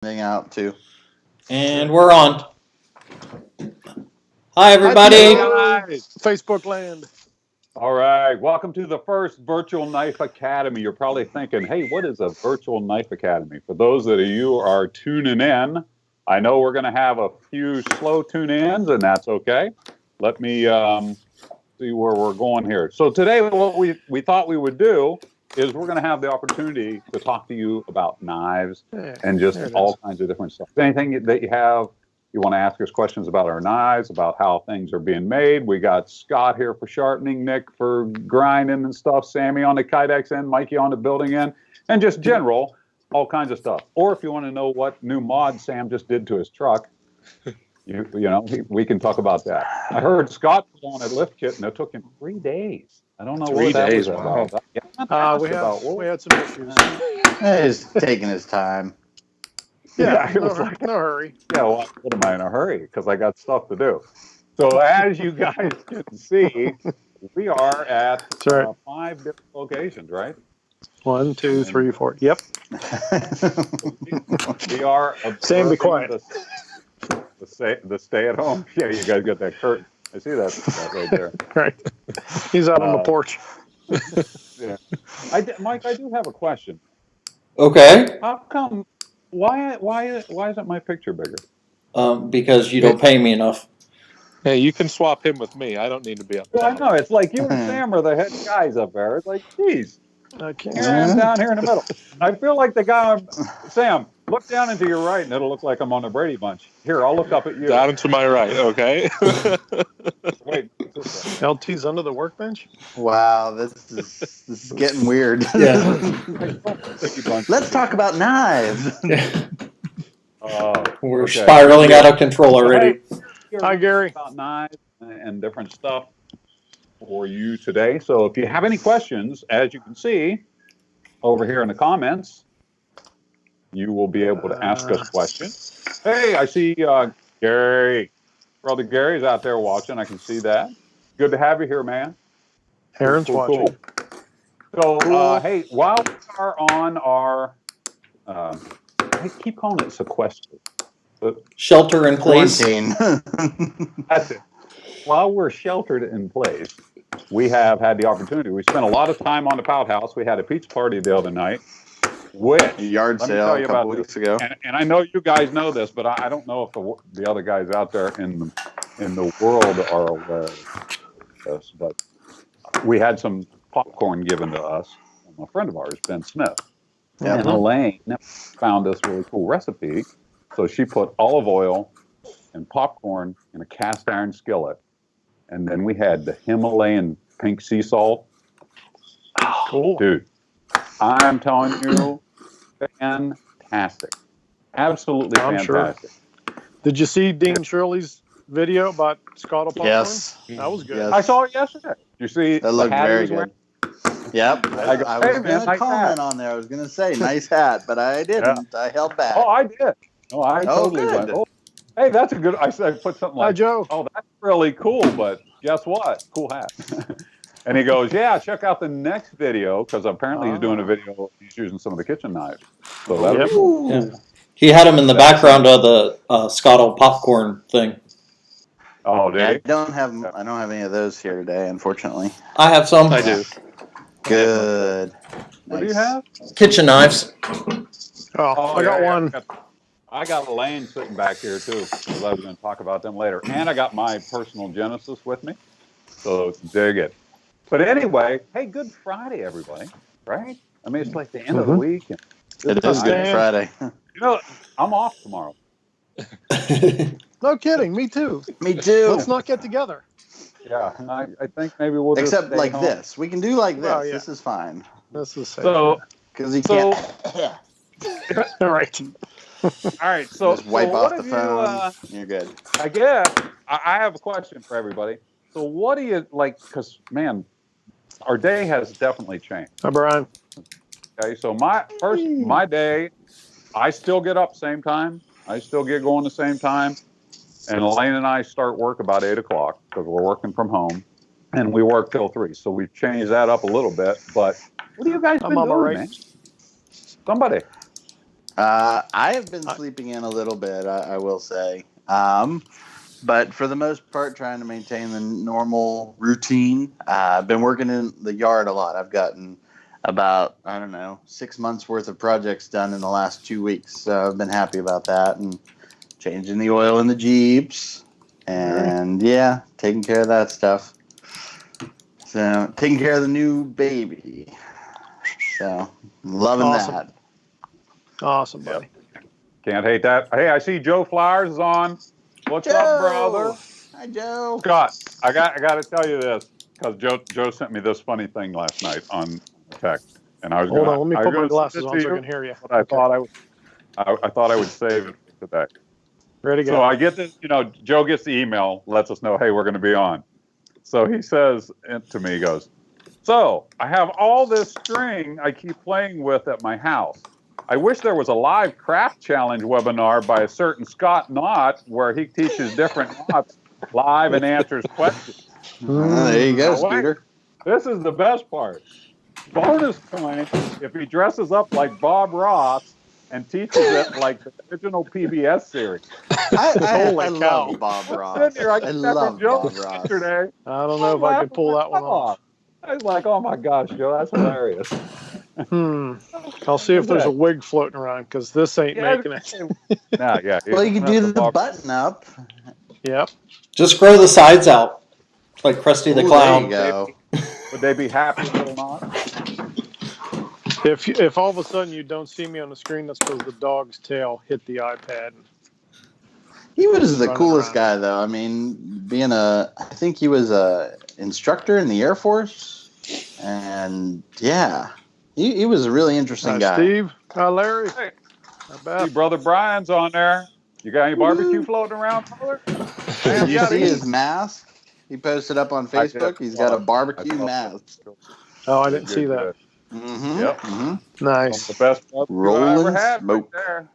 Hang out too. And we're on. Hi, everybody. Hi, Facebook land. all right, welcome to the first Virtual Knife Academy. You're probably thinking, hey, what is a Virtual Knife Academy? For those of you are tuning in, I know we're going to have a few slow tune-ins, and that's okay. Let me see where we're going here. So today, what we thought we would do is we're going to have the opportunity to talk to you about knives and just all kinds of different stuff. Anything that you want to ask us questions about our knives, about how things are being made. We got Scott here for sharpening, Nick for grinding and stuff, Sammy on the Kydex end, Mikey on the building end, and just general, all kinds of stuff. Or if you want to know what new mod Sam just did to his truck, we can talk about that. I heard Scott put on a lift kit, and it took him 3 days. I don't know 3 days, what that was about. Yeah, we had some issues. He's taking his time. Yeah, no hurry. Yeah, well, what am I in a hurry? Because I got stuff to do. So as you guys can see, we are at 5 different locations, right? 1, 2, 3, 4. Yep. We are Sam, be quiet. The stay at home. Yeah, you guys got that curtain. I see that right there. Right. He's out on the porch. Yeah. Mike, I do have a question. Okay. How come? Why isn't my picture bigger? Because you don't pay me enough. Hey, you can swap him with me. I don't need to be up Well, there. I know. It's like you and Sam are the head guys up there. It's like, geez. Okay. Here I am down here in the middle. I feel like the guy, Sam, look down into your right and it'll look like I'm on the Brady Bunch. Here, I'll look up at you. Down to my right, okay? Wait. LT's under the workbench? Wow, this is getting weird. Yeah. Let's talk about knives. We're spiraling out of control already. Hi, Gary. About knives and different stuff for you today. So if you have any questions, as you can see over here in the comments, you will be able to ask us questions. Hey, I see Gary. Brother Gary's out there watching. I can see that. Good to have you here, man. Aaron's watching. Cool. So, hey, while we are on our, I keep calling it sequester. Shelter in place. That's it. While we're sheltered in place, we have had the opportunity. We spent a lot of time on the Pout House. We had a pizza party the other night. A yard sale a couple weeks ago. And I know you guys know this, but I don't know if the other guys out there in the world are aware of this. But we had some popcorn given to us from a friend of ours, Ben Smith. And Elaine found this really cool recipe. So she put olive oil and popcorn in a cast iron skillet. And then we had the Himalayan pink sea salt. Cool. Dude, I'm telling you, fantastic. Absolutely fantastic. Sure. Did you see Dean Shirley's video about Scottle popcorn? Yes. That was good. Yes. I saw it yesterday. You see, that looked very good. Yep. I was going to comment on there. I was going to say, nice hat, but I didn't. Yeah. I held back. Oh, I did. Oh, I totally went. Oh, hey, that's a good. I put something like, hi, Joe. Oh, that's really cool, but guess what? Cool hat. And he goes, yeah, check out the next video, because apparently he's doing a video. He's using some of the kitchen knives. So that's cool. Yeah. He had him in the background of the Scottle popcorn thing. Oh, did he? I don't have any of those here today, unfortunately. I have some. I do. Good. What do you have? Kitchen knives. Oh, I got one. I got Elaine sitting back here too. I was going to talk about them later. And I got my personal Genesis with me. So dig it. But anyway, hey, Good Friday, everybody. Right? I mean, it's like the end of the week. And it is Good Friday. You know, I'm off tomorrow. No kidding. Me too. Me too. Let's not get together. Yeah, I think maybe we'll just except like home. this. We can do like this. Oh, yeah. This is fine. This is safe. So because you can't. All right. All right. So just wipe off the phone. You're good. I guess I have a question for everybody. So what do you like? Because man, our day has definitely changed. Hi, Brian. Okay. So my day, I still get up same time. I still get going the same time. And Elaine and I start work about 8 o'clock because we're working from home, and we work till 3. So we've changed that up a little bit. But what do you guys been doing, man? Somebody. I have been sleeping in a little bit, I will say. But for the most part, trying to maintain the normal routine. I've been working in the yard a lot. I've gotten about, 6 months worth of projects done in the last 2 weeks. So I've been happy about that, and changing the oil in the Jeeps, and taking care of that stuff. So taking care of the new baby. So loving that. Awesome, buddy. Yep. Can't hate that. Hey, I see Joe Flowers is on. What's up, brother? Hi, Joe. Scott, I got to tell you this, because Joe sent me this funny thing last night on text, and I was Hold on, let me put my glasses on so I you, can hear you. But I thought I would save it today. Ready to go. So I get this, Joe gets the email, lets us know, hey, we're going to be on. So he says to me, he goes, so I have all this string I keep playing with at my house. I wish there was a live craft challenge webinar by a certain Scott Knott where he teaches different knots live and answers questions. There you go, Peter. This is the best part. Bonus point if he dresses up like Bob Ross and teaches it like the original PBS series. I love Bob Ross. I love Bob Ross. Yesterday. I don't know if I could pull that one off. I was like, oh my gosh, Joe, that's hilarious. I'll see if there's a wig floating around, because this ain't making it. Well, you can do the button up. Yep. Just grow the sides out, like Krusty the Clown. There you go. Would they be happy with it or not? If all of a sudden you don't see me on the screen, that's because the dog's tail hit the iPad. He was the coolest guy, though. I mean, I think he was a instructor in the Air Force, and he was a really interesting guy. Steve, Larry, hey, brother Brian's on there. You got any barbecue floating around, brother? Did you see his mask? He posted up on Facebook. He's got a barbecue mask. Oh, I didn't see that. Mm-hmm. Yep. Mm-hmm. Nice. The best rolling I ever had smoke. right there.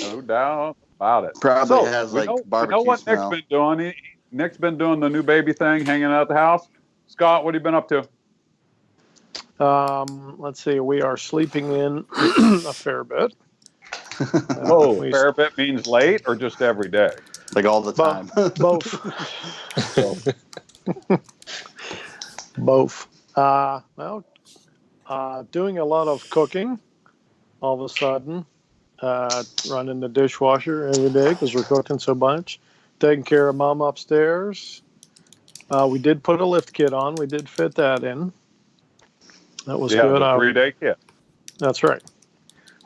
No doubt about it. Probably has barbecue You know what smell. Nick's been doing? Nick's been doing the new baby thing, hanging out at the house. Scott, what have you been up to? Let's see. We are sleeping in a fair bit. Fair bit means late or just every day? Like all the time. Both. Both. Doing a lot of cooking. All of a sudden, running the dishwasher every day because we're cooking so much. Taking care of Mom upstairs. We did put a lift kit on. We did fit that in. That was good. The 3-day kit. That's right.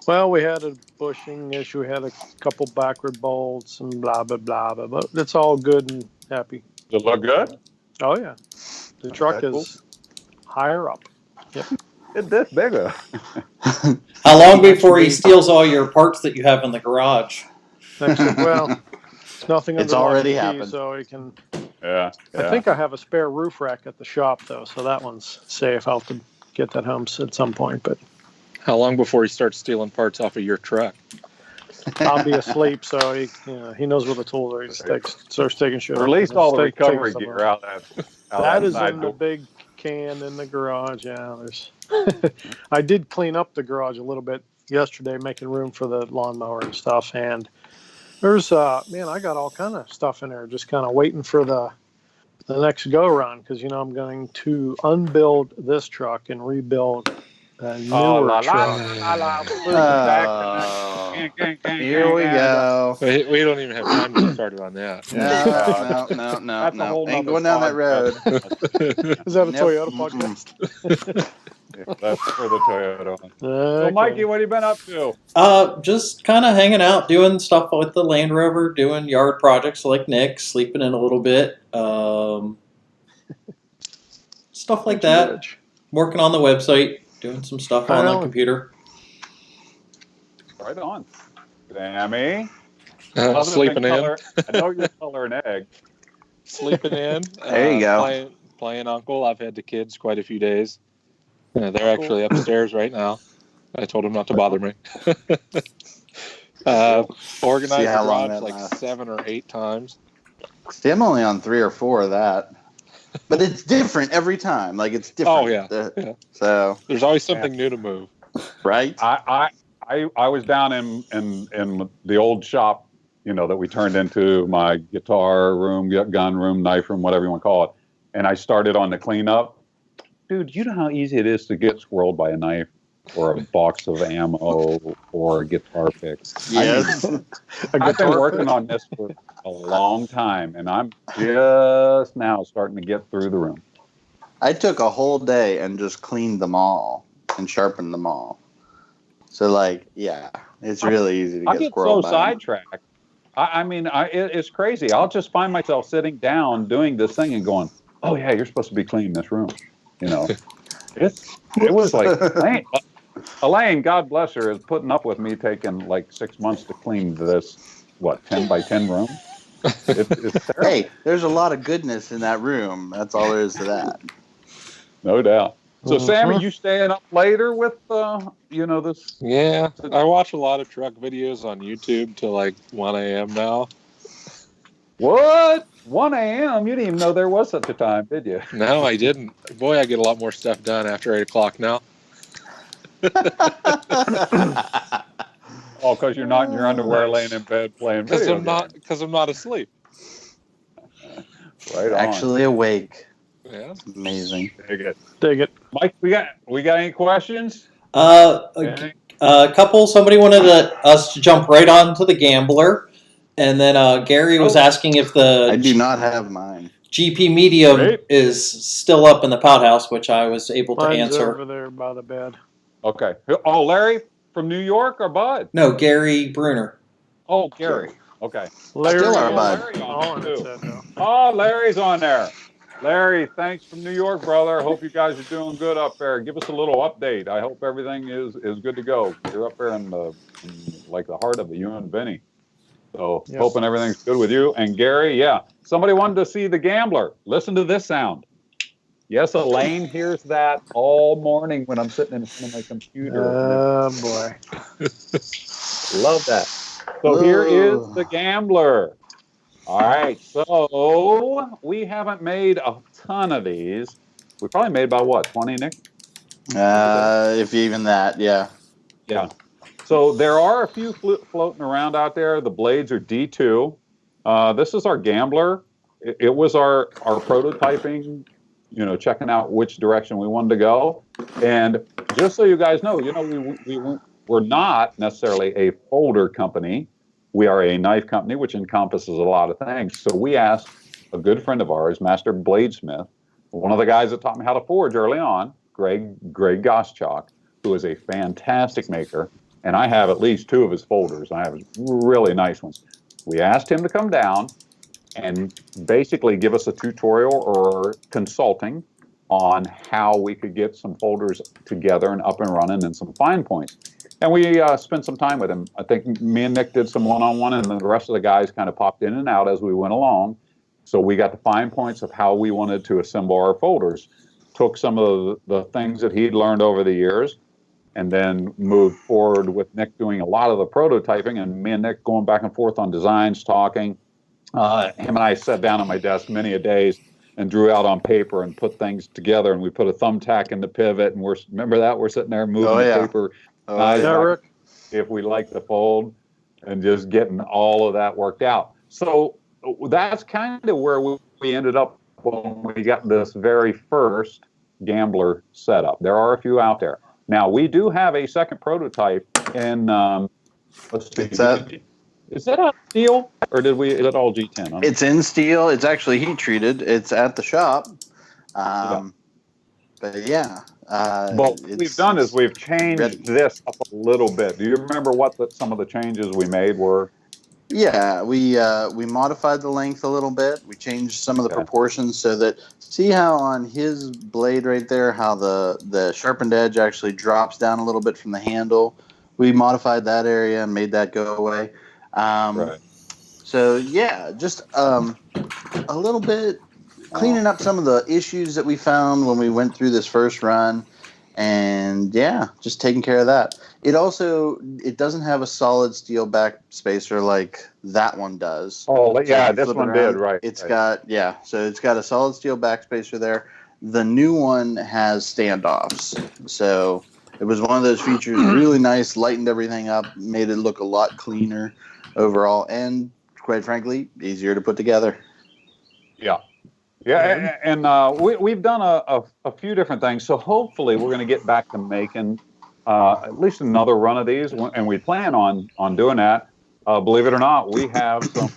Well, we had a bushing issue. We had a couple backward bolts and blah, blah, blah, blah. But it's all good and happy. Does it look good? Oh, yeah. The truck is higher up. Yep. It's this bigger. How long before he steals all your parts that you have in the garage? Well, it's nothing under It's already lock and key, happened. so he can. Yeah. I think I have a spare roof rack at the shop, though, so that one's safe. I'll have to get that home at some point, but How long before he starts stealing parts off of your truck? I'll be asleep, so he knows where the tools are. He starts taking shit. Release all the recovery gear out that is outside. in the big can in the garage. Yeah, there's. I did clean up the garage a little bit yesterday, making room for the lawnmower and stuff. And there's I got all kind of stuff in there, just kind of waiting for the next go around, because I'm going to unbuild this truck and rebuild a newer truck. Here we go. We don't even have time to get started on that. No. Ain't going down that road. Is that a Toyota podcast? That's for the Toyota one. Okay. So, Mikey, what have you been up to? Just kind of hanging out, doing stuff with the Land Rover, doing yard projects like Nick, sleeping in a little bit, stuff like that. Working on the website, doing some stuff on the computer. Right on. Sammy. Sleeping in. I know you're coloring egg. Sleeping in. There you go. Playing uncle. I've had the kids quite a few days. They're actually upstairs right now. I told them not to bother me. Organized the garage like 7 or 8 times. See, I'm only on 3 or 4 of that. But it's different every time. Like, it's different. Oh, yeah. So there's always something new to move. Right? I I was down in the old shop, that we turned into my guitar room, gun room, knife room, whatever you want to call it. And I started on the cleanup. Dude, you know how easy it is to get squirreled by a knife or a box of ammo or a guitar pick. Yes. I've been working on this for a long time, and I'm just now starting to get through the room. I took a whole day and just cleaned them all and sharpened them all. So, it's really easy to I get get squirreled so by them. sidetracked. It's crazy. I'll just find myself sitting down doing this thing and going, "Oh yeah, you're supposed to be cleaning this room." It was like Elaine, God bless her, is putting up with me taking like 6 months to clean this 10 by 10 room. It's terrible. Hey, there's a lot of goodness in that room. That's all there is to that. No doubt. So, Sammy, you staying up later with this? Yeah, I watch a lot of truck videos on YouTube till like 1 a.m. now. What? 1 a.m.? You didn't even know there was such a time, did you? No, I didn't. Boy, I get a lot more stuff done after 8 o'clock now. Oh, because you're not in your underwear laying in bed playing video games. Because I'm not asleep. Right on. Actually awake. Yeah. Amazing. Dig it. Mike, we got any questions? A couple. Somebody wanted us to jump right onto the Gambler, and then Gary was asking if the I do not have mine. GP Medium is still up in the pout house, which I was able to Mine's answer. over there by the bed. Okay. Oh, Larry from New York or Bud? No, Gary Bruner. Oh, Gary. Okay. Larry, Still our Bud. Larry on on it there, said too. no. Oh, Larry's on there. Larry, thanks from New York, brother. Hope you guys are doing good up there. Give us a little update. I hope everything is good to go. You're up there in the heart of the you and Vinny. So Yep. hoping everything's good with you. And Gary, yeah. Somebody wanted to see the Gambler. Listen to this sound. Yes, Elaine hears that all morning when I'm sitting in front of my computer. Oh, boy. Love that. So here is the Gambler. All right, so we haven't made a ton of these. We probably made about what, 20, Nick? If even that, yeah. Yeah. So there are a few floating around out there. The blades are D2. This is our Gambler. It was our prototyping, checking out which direction we wanted to go. And just so you guys know, we're not necessarily a folder company. We are a knife company, which encompasses a lot of things. So we asked a good friend of ours, Master Bladesmith, one of the guys that taught me how to forge early on, Greg Goschalk, who is a fantastic maker. And I have at least 2 of his folders. I have really nice ones. We asked him to come down and basically give us a tutorial or consulting on how we could get some folders together and up and running and some fine points. And we spent some time with him. I think me and Nick did some one-on-one, and the rest of the guys kind of popped in and out as we went along. So we got the fine points of how we wanted to assemble our folders. Took some of the things that he'd learned over the years, and then moved forward with Nick doing a lot of the prototyping, and me and Nick going back and forth on designs, talking. Him and I sat down at my desk many a days and drew out on paper and put things together, and we put a thumbtack in the pivot, and remember that? We're sitting there moving the paper. Rick? If we like the fold, and just getting all of that worked out. So that's kind of where we ended up when we got this very first Gambler setup. There are a few out there. Now, we do have a second prototype in, let's see. Is that on steel, or is that all G10? It's in steel. It's actually heat treated. It's at the shop. But yeah. What we've done is we've changed this up a little bit. Do you remember what some of the changes we made were? Yeah, we modified the length a little bit. We changed some of the proportions so that, see how on his blade right there, how the sharpened edge actually drops down a little bit from the handle. We modified that area and made that go away. Right. So yeah, just a little bit cleaning up some of the issues that we found when we went through this first run, and yeah, just taking care of that. It doesn't have a solid steel back spacer like that one does. Oh yeah, so this one did, right. It's got a solid steel back spacer there. The new one has standoffs, so It was one of those features, really nice, lightened everything up, made it look a lot cleaner overall, and quite frankly, easier to put together. Yeah. Yeah, and we've done a few different things. So hopefully we're going to get back to making at least another run of these, and we plan on doing that. Believe it or not, we have some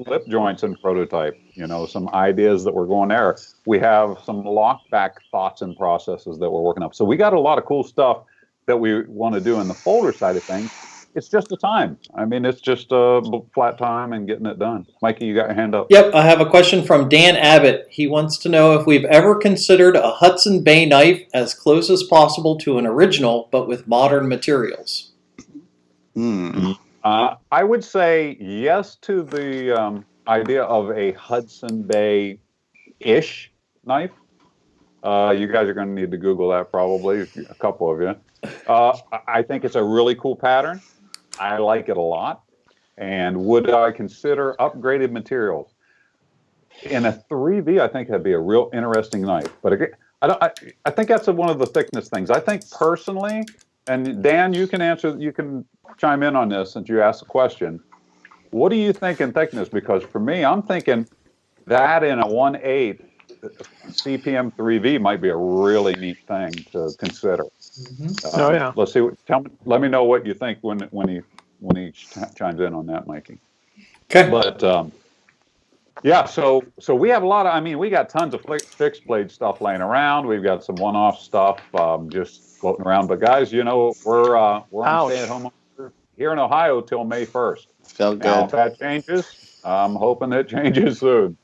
lip joints in prototype, some ideas that we're going there. We have some lockback thoughts and processes that we're working up. So we got a lot of cool stuff that we want to do in the folder side of things. It's just the time. I mean, it's just a flat time and getting it done. Mikey, you got your hand up. Yep, I have a question from Dan Abbott. He wants to know if we've ever considered a Hudson Bay knife as close as possible to an original, but with modern materials. I would say yes to the idea of a Hudson Bay-ish knife. You guys are going to need to Google that probably, a couple of you. I think it's a really cool pattern. I like it a lot. And would I consider upgraded materials? In a 3V, I think that'd be a real interesting knife. But again, I think that's one of the thickness things. I think personally, and Dan, you can chime in on this since you asked the question. What do you think in thickness? Because for me, I'm thinking that in a 1/8 CPM 3V might be a really neat thing to consider. Oh yeah. Let's see. Let me know what you think when he chimes in on that, Mikey. Okay. But yeah, so we have a lot of. I mean, we got tons of fixed blade stuff laying around. We've got some one-off stuff just floating around. But guys, we're on stay-at-home here in Ohio till May 1st. Felt good. Now, if that changes, I'm hoping it changes soon,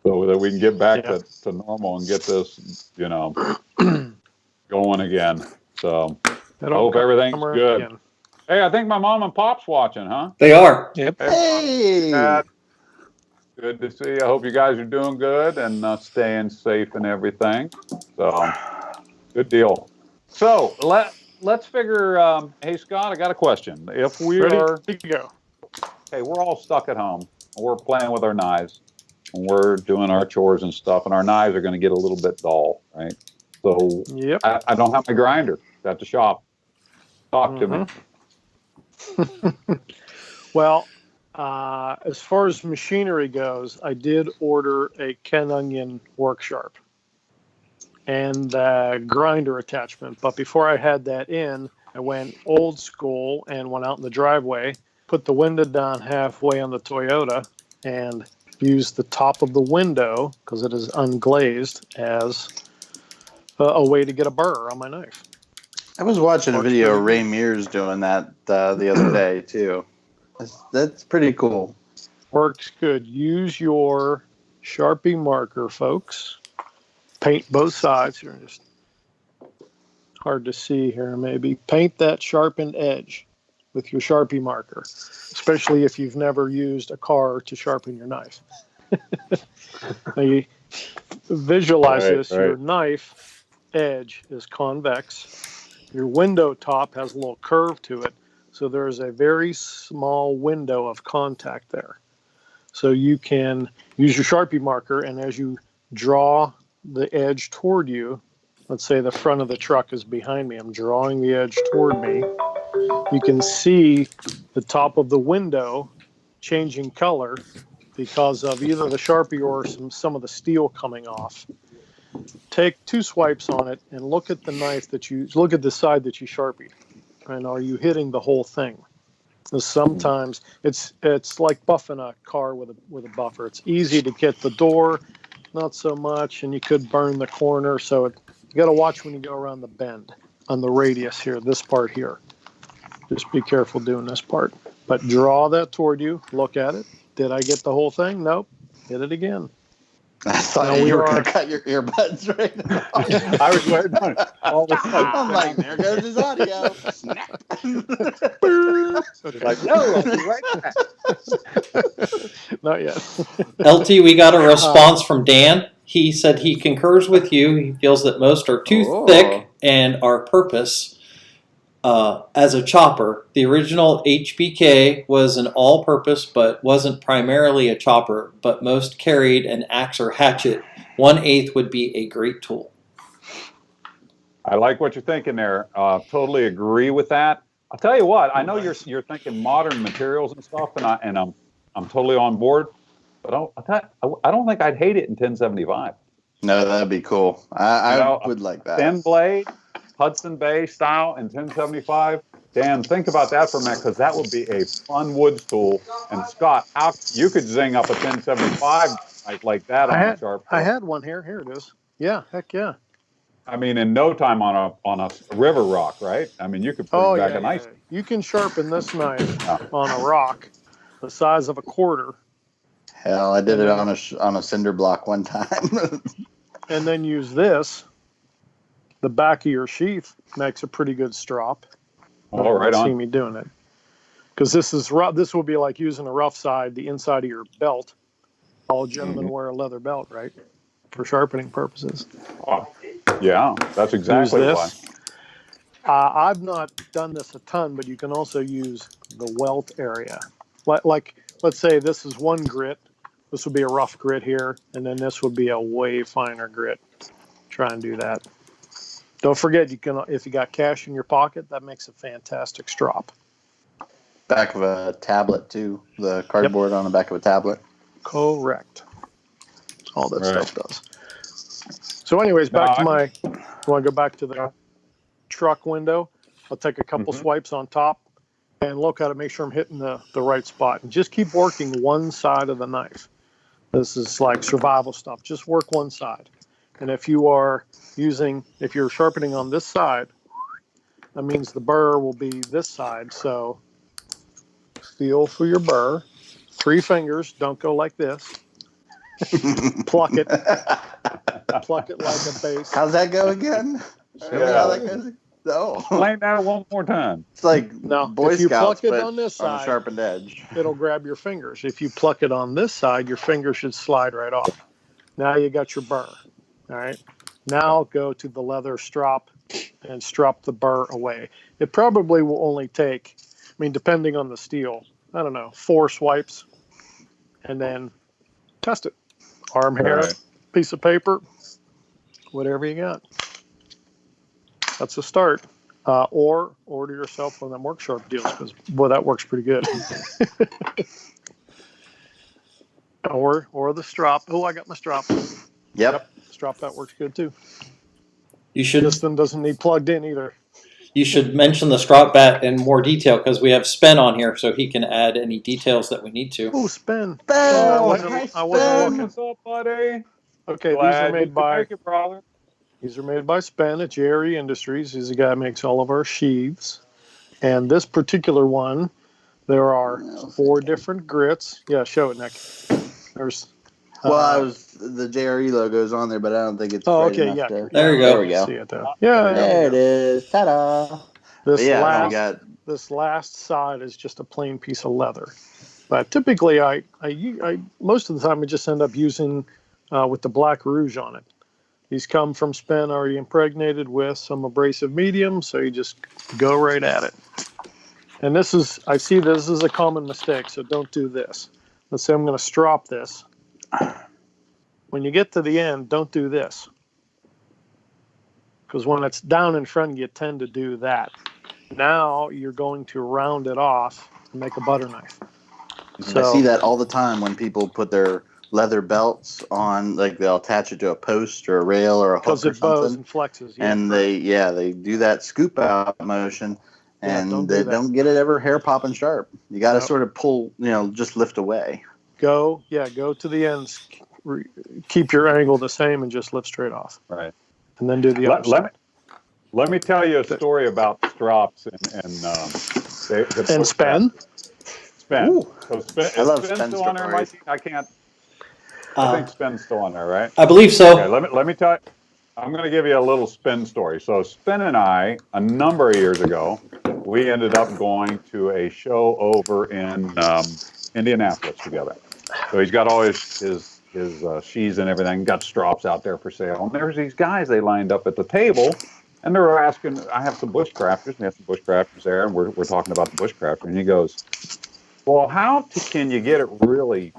so that we can get back to normal and get this, going again. So I hope everything's good. Again. Hey, I think my mom and pop's watching, huh? They are. Yep. Hey. Good to see you. I hope you guys are doing good and staying safe and everything. So, good deal. So let's figure. Hey, Scott, I got a question. If we Ready are, to go. Hey, we're all stuck at home. We're playing with our knives, and we're doing our chores and stuff, and our knives are going to get a little bit dull, right? So, I don't have my grinder at the shop. Talk to me. Well, as far as machinery goes, I did order a Ken Onion work sharp and grinder attachment. But before I had that in, I went old school and went out in the driveway, put the window down halfway on the Toyota, and used the top of the window, because it is unglazed, as a way to get a burr on my knife. I was watching a video of Ray Mears doing that the other day, too. That's pretty cool. Works good. Use your Sharpie marker, folks. Paint both sides here. Just hard to see here, maybe. Paint that sharpened edge with your Sharpie marker, especially if you've never used a car to sharpen your knife. Now you visualize this. Your knife edge is convex. Your window top has a little curve to it. So there's a very small window of contact there. So you can use your Sharpie marker, and as you draw the edge toward you, let's say the front of the truck is behind me, I'm drawing the edge toward me, you can see the top of the window changing color because of either the Sharpie or some of the steel coming off. Take 2 swipes on it and look at the knife look at the side that you Sharpied. And are you hitting the whole thing? Because sometimes it's like buffing a car with a buffer. It's easy to get the door, not so much, and you could burn the corner. So you got to watch when you go around the bend on the radius here, this part here. Just be careful doing this part. But draw that toward you. Look at it. Did I get the whole thing? Nope. Hit it again. I thought you were going to cut your earbuds right now. I was waiting on it. All of a sudden, I'm like, there goes his audio. Snap. Like, no, I'll be right back. Not yet. LT, we got a response from Dan. He said he concurs with you. He feels that most are too thick and are purpose. As a chopper, the original HBK was an all-purpose but wasn't primarily a chopper, but most carried an axe or hatchet. 1/8 would be a great tool. I like what you're thinking there. Totally agree with that. I'll tell you what. I know you're thinking modern materials and stuff, and I'm totally on board. But I don't think I'd hate it in 1075. No, that'd be cool. I would like that. Thin blade, Hudson Bay style, and 1075. Dan, think about that for a minute, because that would be a fun woods tool. And Scott, how you could zing up a 1075 like that on a sharp. I had one here. Here it is. Yeah, heck yeah. I mean, in no time on a river rock, right? I mean, you could bring back a nice. You can sharpen this knife on a rock the size of a quarter. Hell, I did it on a cinder block one time. And then use this. The back of your sheath makes a pretty good strop. Oh, right on. See me doing it, because this is rough. This will be like using a rough side, the inside of your belt. All gentlemen wear a leather belt, right, for sharpening purposes. Oh, yeah, that's exactly why. I've not done this a ton, but you can also use the welt area. Like, let's say this is one grit. This would be a rough grit here, and then this would be a way finer grit. Try and do that. Don't forget, you can, if you got cash in your pocket, that makes a fantastic strop. Back of a tablet too. The cardboard on the back of a tablet. Correct. All that stuff does. So, anyways, back to my. You want to go back to the truck window? I'll take a couple swipes on top and look at it, make sure I'm hitting the right spot, and just keep working one side of the knife. This is like survival stuff. Just work one side. And if you're sharpening on this side, that means the burr will be this side. So feel for your burr. 3 fingers. Don't go like this. Pluck it. Pluck it like a base. How's that go again? Show me how that goes. No. Explain that one more time. It's like Boy if you Scouts, pluck it but on this on side, a sharpened edge. It'll grab your fingers. If you pluck it on this side, your finger should slide right off. Now you got your burr. All right. Now go to the leather strop and strop the burr away. It probably will only take, depending on the steel, 4 swipes, and then test it. Arm hair, piece of paper, whatever you got. That's a start. Or order yourself one of them work sharp deals, because boy, that works pretty good. or the strop. Oh, I got my strop. Yep. Strop, that works good too. This one doesn't need plugged in either. You should mention the strop bat in more detail, because we have Spen on here, so he can add any details that we need to. Oh, Spen. I wasn't looking. What's up, buddy? Okay, Glad these are made by Spen at Jerry Industries. He's the guy who makes all of our sheaths. And this particular one, there are 4 different grits. Yeah, show it, Nick. There's. The JRE logo's on there, but I don't think it's. There you go. There we go. See it there. Yeah, there it is. Ta-da! This last side is just a plain piece of leather. But typically, I most of the time I just end up using with the black rouge on it. These come from Spen already impregnated with some abrasive medium, so you just go right at it. And I see this is a common mistake, so don't do this. Let's say I'm going to strop this. When you get to the end, don't do this. Because when it's down in front, you tend to do that. Now you're going to round it off and make a butter knife. I see that all the time when people put their leather belts on, like they'll attach it to a post or a rail or a hook or something. Because it bows and flexes. Yeah. And they do that scoop out motion, and they don't get it ever hair popping sharp. You got to sort of pull, just lift away. Go to the ends. Keep your angle the same and just lift straight off. Right. And then do the other side. Let me tell you a story about strops and Spen. Spen. Ooh. So Spen, I love Spen Spen still on there, Mikey? I can't. I think Spen's still on there, right? I believe so. Okay, let me tell you. I'm going to give you a little Spen story. So Spen and I, a number of years ago, we ended up going to a show over in Indianapolis together. So he's got all his sheaths and everything, got strops out there for sale. And there's these guys, they lined up at the table, and they were asking, I have some bushcrafters, we have some bushcrafters there, and we're talking about the bushcrafter. And he goes, well, how can you get it really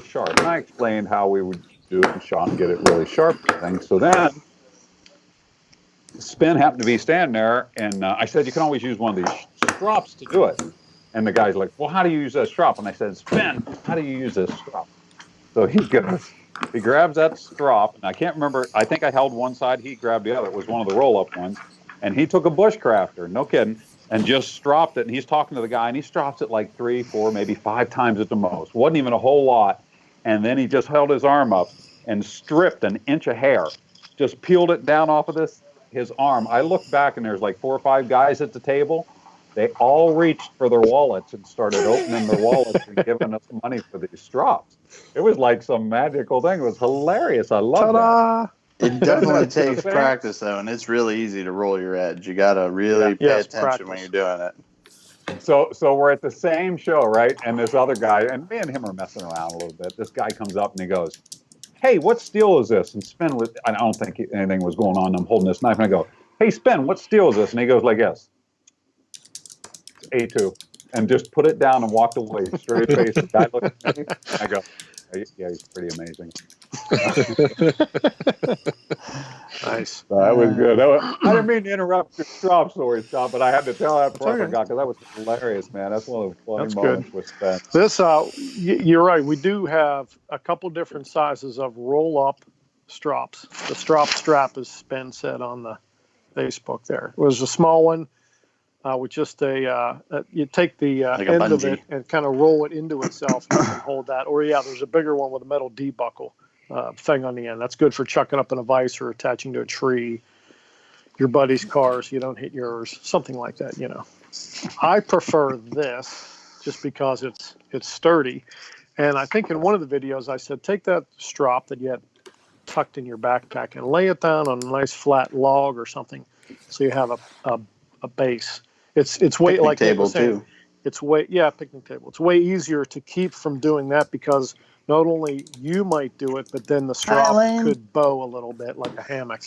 sharp? And I explained how we would do it and get it really sharp and things. So then Spin happened to be standing there, and I said, you can always use one of these strops to do it. And the guy's like, well, how do you use that strop? And I said, Spin, how do you use this strop? So he grabs that strop, and I can't remember. I think I held one side. He grabbed the other. It was one of the roll-up ones. And he took a bushcrafter, no kidding, and just stropped it. And he's talking to the guy, and he strops it like 3, 4, maybe 5 times at the most. Wasn't even a whole lot. And then he just held his arm up and stripped an inch of hair, just peeled it down off of his arm. I looked back, and there's like 4 or 5 guys at the table. They all reached for their wallets and started opening their wallets and giving us money for these strops. It was like some magical thing. It was hilarious. I love that. It definitely takes practice, though, and it's really easy to roll your edge. You got to really pay attention when you're doing it. So we're at the same show, right? And this other guy, and me and him are messing around a little bit. This guy comes up and he goes, hey, what steel is this? And Spin was, I don't think anything was going on. I'm holding this knife, and I go, hey, Spin, what steel is this? And he goes like this. A2, and just put it down and walked away, straight face. The guy looked at me. I go, yeah, he's pretty amazing. Nice. So that was good. I didn't mean to interrupt your strop story, Scott, but I had to tell that before I forgot, because that was hilarious, man. That's one of the funny moments with Spin. This, you're right. We do have a couple different sizes of roll-up strops. The strap, as Spin said on the Facebook there. It was a small one. With just you take the like end of it and kind of roll it into itself and hold that. Or there's a bigger one with a metal debuckle thing on the end. That's good for chucking up in a vise or attaching to a tree, your buddy's car, so you don't hit yours, something like that. I prefer this just because it's sturdy. And I think in one of the videos I said, take that strop that you had tucked in your backpack and lay it down on a nice flat log or something, so you have a base. It's way picnic like table saying, too. It's way picnic table. It's way easier to keep from doing that, because not only you might do it, but then the strop could bow a little bit like a hammock.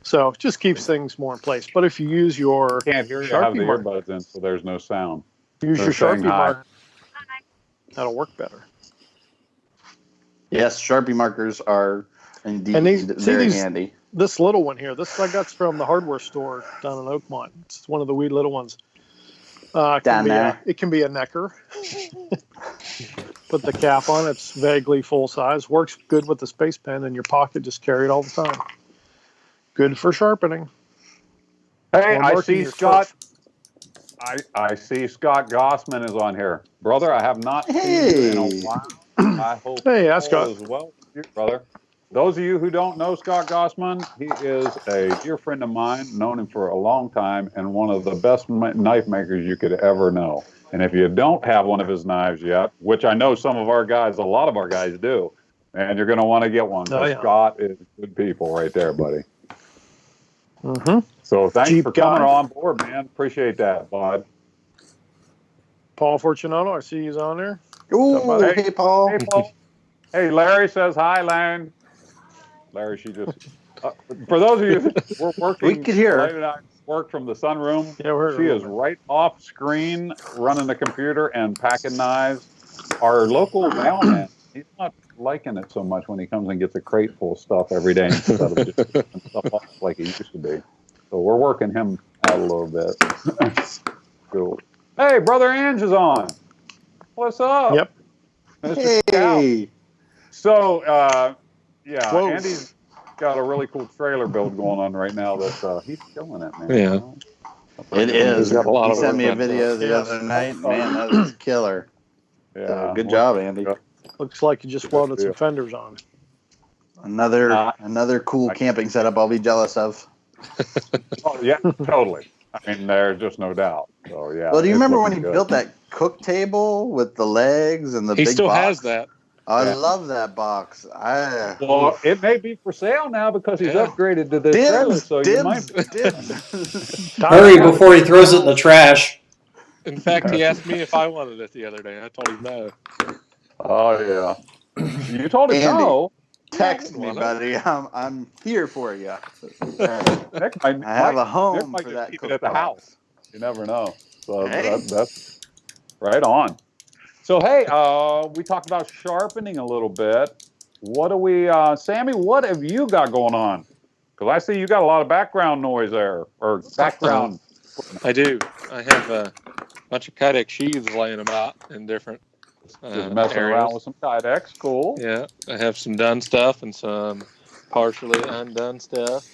So it just keeps things more in place. But if you use your Can't hear you. Sharpie Have the marker, earbuds in, so there's no sound. use your Sharpie marker, that'll work better. Yes, Sharpie markers are indeed very handy. This little one here, this I got from the hardware store down in Oakmont. It's one of the wee little ones. It can be a necker. Put the cap on. It's vaguely full size. Works good with the space pen in your pocket. Just carry it all the time. Good for sharpening. Hey, I see Scott. I see Scott Gossman is on here, brother. I have not seen you in a while. I hope Scott as well, brother. Those of you who don't know Scott Gossman, he is a dear friend of mine, known him for a long time, and one of the best knife makers you could ever know. And if you don't have one of his knives yet, which I know some of our guys, a lot of our guys do, and you're going to want to get one. Scott is good people right there, buddy. Mm-hmm. So thanks for coming on board, man. Appreciate that, bud. Paul Fortunato, I see he's on there. Ooh, hey, Paul. Hey, Paul. Hey, Larry says hi, Lane. Larry, she just for those of you, we're working. We could hear her. And I work from the sunroom. Yeah, she is right off screen, running the computer and packing knives. Our local mailman, he's not liking it so much when he comes and gets a crate full of stuff every day instead of just picking stuff up like he used to be. So we're working him out a little bit. Cool. Hey, brother Ange is on. What's up? Yep. Mr. Scout. So. Yeah, Whoa. Andy's got a really cool trailer build going on right now that he's killing it, man. Yeah. It is. Got a lot he of sent me a work video the other night. Man, that was killer. Yeah. So, good job, Andy. Looks like you just welded some fenders on. Another cool camping setup I'll be jealous of. Oh, yeah, totally. I mean, there's just no doubt. So, yeah. Well, do you remember when he built that cook table with the legs and the big box? He still has that. I love that box. Well, it may be for sale now because he's upgraded to this trailer, so you might. Hurry before he throws it in the trash. In fact, he asked me if I wanted it the other day. I told him no. Oh, yeah. You told him Andy, no. Text me, buddy. I'm here for you. Nick might, I have a home Nick might for just that keep it at the house. You never know. So Hey. that's right on. So, hey, we talked about sharpening a little bit. What do we, Sammy, what have you got going on? Because I see you got a lot of background noise there, or background. I do. I have a bunch of Kydex sheaths laying about in different Just messing areas. around with some Kydex. Cool. Yeah, I have some done stuff and some partially undone stuff.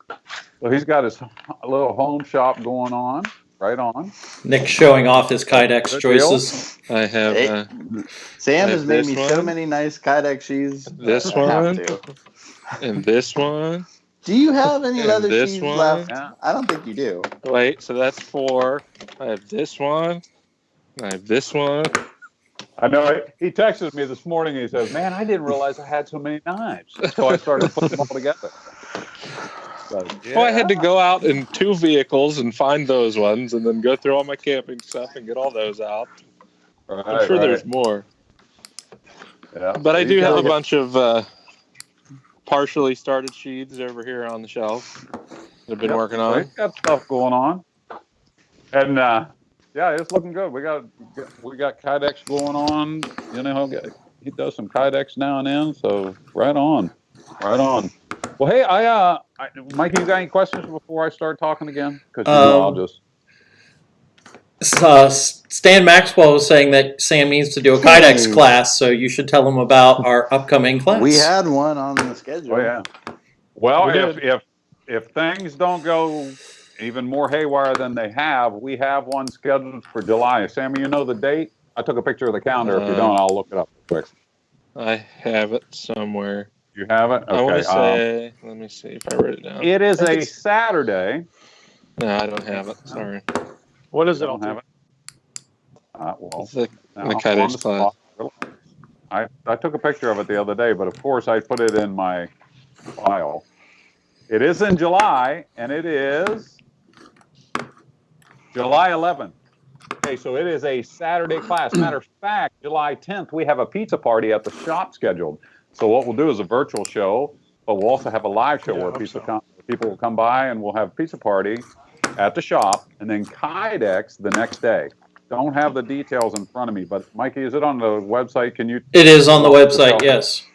So he's got his little home shop going on. Right on. Nick's showing off his Kydex Good choices. I have Sam I has have made this me so one. many nice Kydex sheaths. This I have one. to. And this one. Do you have any And leather this sheaths one. left? Yeah. I don't think you do. Wait, so that's 4. I have this one. I have this one. I know. He texted me this morning. He says, "Man, I didn't realize I had so many knives." So I started putting them all together. So, yeah. Well, I had to go out in 2 vehicles and find those ones, and then go through all my camping stuff and get all those out. I'm sure there's more. Yeah. But I So do you have a gotta bunch of partially started sheaths over here on the shelf that I've been working So on. he's got stuff going on, and yeah, it's looking good. We got Kydex going on. You know, he does some Kydex now and then. So right on. Well, hey, Mikey, you got any questions before I start talking again? Because I'll just. Stan Maxwell was saying that Sam needs to do a Kydex class, so you should tell him about our upcoming class. We had one on the schedule. Oh yeah. Well, if things don't go even more haywire than they have, we have one scheduled for July. Sammy, you know the date? I took a picture of the calendar. If you don't, I'll look it up quick. I have it somewhere. You have it? Okay. I want to say, let me see if I wrote it down. It is a Saturday. No, I don't have it. Sorry. What is it? Don't have it. Well, It's the now, Kydex on the class. spot. I took a picture of it the other day, but of course I put it in my file. It is in July, and it is July 11th. Okay, so it is a Saturday class. Matter of fact, July 10th, we have a pizza party at the shop scheduled. So what we'll do is a virtual show, but we'll also have a live show where people will come by, and we'll have a pizza party at the shop, and then Kydex the next day. Don't have the details in front of me, but Mikey, is it on the website? Can you? It is on the website, yes.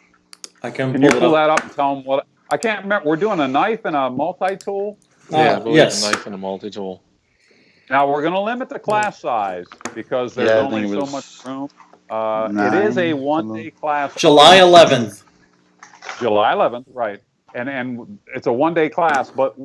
I can you pull pull it up. that up and tell them what? I can't remember. We're doing a knife and a multi-tool. Yeah, I believe yes. a knife and a multi-tool. Now we're going to limit the class size because there's only so much room. It is a one-day class. July 11th. July 11th, right. And it's a one-day class, but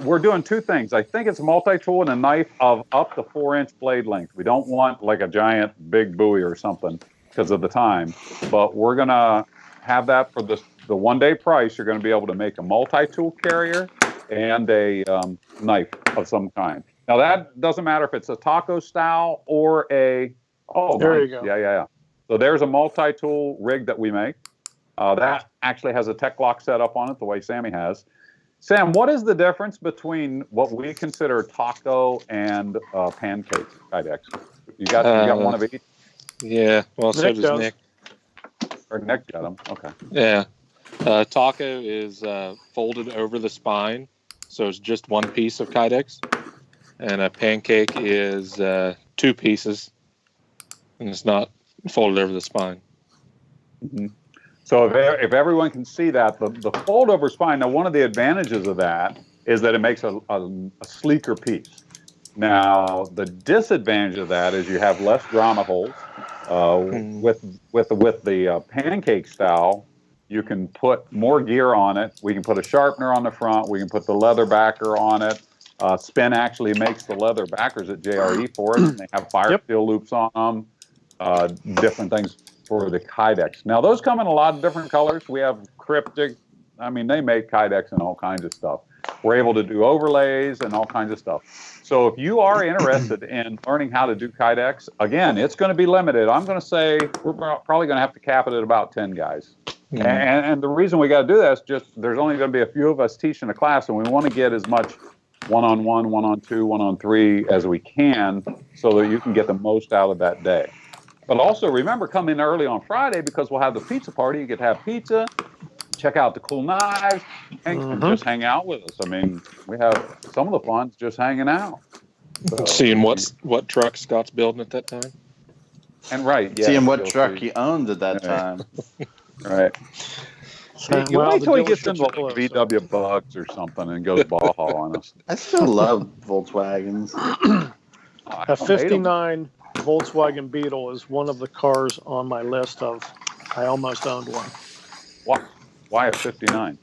we're doing 2 things. I think it's a multi-tool and a knife of up to 4-inch blade length. We don't want like a giant big buoy or something because of the time, but we're going to have that for the one-day price. You're going to be able to make a multi-tool carrier and a knife of some kind. Now, that doesn't matter if it's a taco style or a... Oh, there nice. you go. Yeah. So there's a multi-tool rig that we make. That actually has a tech lock set up on it the way Sammy has. Sam, what is the difference between what we consider taco and pancake Kydex? You got one of each? Yeah, well, so does Nick. Or Nick got them, okay. Yeah. Taco is folded over the spine, so it's just one piece of Kydex. And a pancake is 2 pieces, and it's not folded over the spine. Mm-hmm. So if everyone can see that, the fold over spine, now one of the advantages of that is that it makes a sleeker piece. Now, the disadvantage of that is you have less grommet holes. With the pancake style, you can put more gear on it. We can put a sharpener on the front. We can put the leather backer on it. Spin actually makes the leather backers at JRE for it. They have fire steel loops on them, different things for the Kydex. Now, those come in a lot of different colors. We have cryptic. I mean, they make Kydex and all kinds of stuff. We're able to do overlays and all kinds of stuff. So if you are interested in learning how to do Kydex, again, it's going to be limited. I'm going to say we're probably going to have to cap it at about 10 guys. Mm-hmm. And the reason we got to do that is just there's only going to be a few of us teaching a class, and we want to get as much one-on-one, one-on-two, one-on-three as we can so that you can get the most out of that day. But also remember, come in early on Friday because we'll have the pizza party. You get to have pizza, check out the cool knives, and just hang out with us. I mean, we have some of the fun's just hanging out. So, seeing what truck Scott's building at that time. And seeing what truck he owns at that time. Right. You Well, wait the till he gets dealerships into are like closed, VW Bugs or something and goes Baja on us. I still love Volkswagens. I A don't hate 'em. '59 Volkswagen Beetle is one of the cars on my list of I almost owned one Why a 59?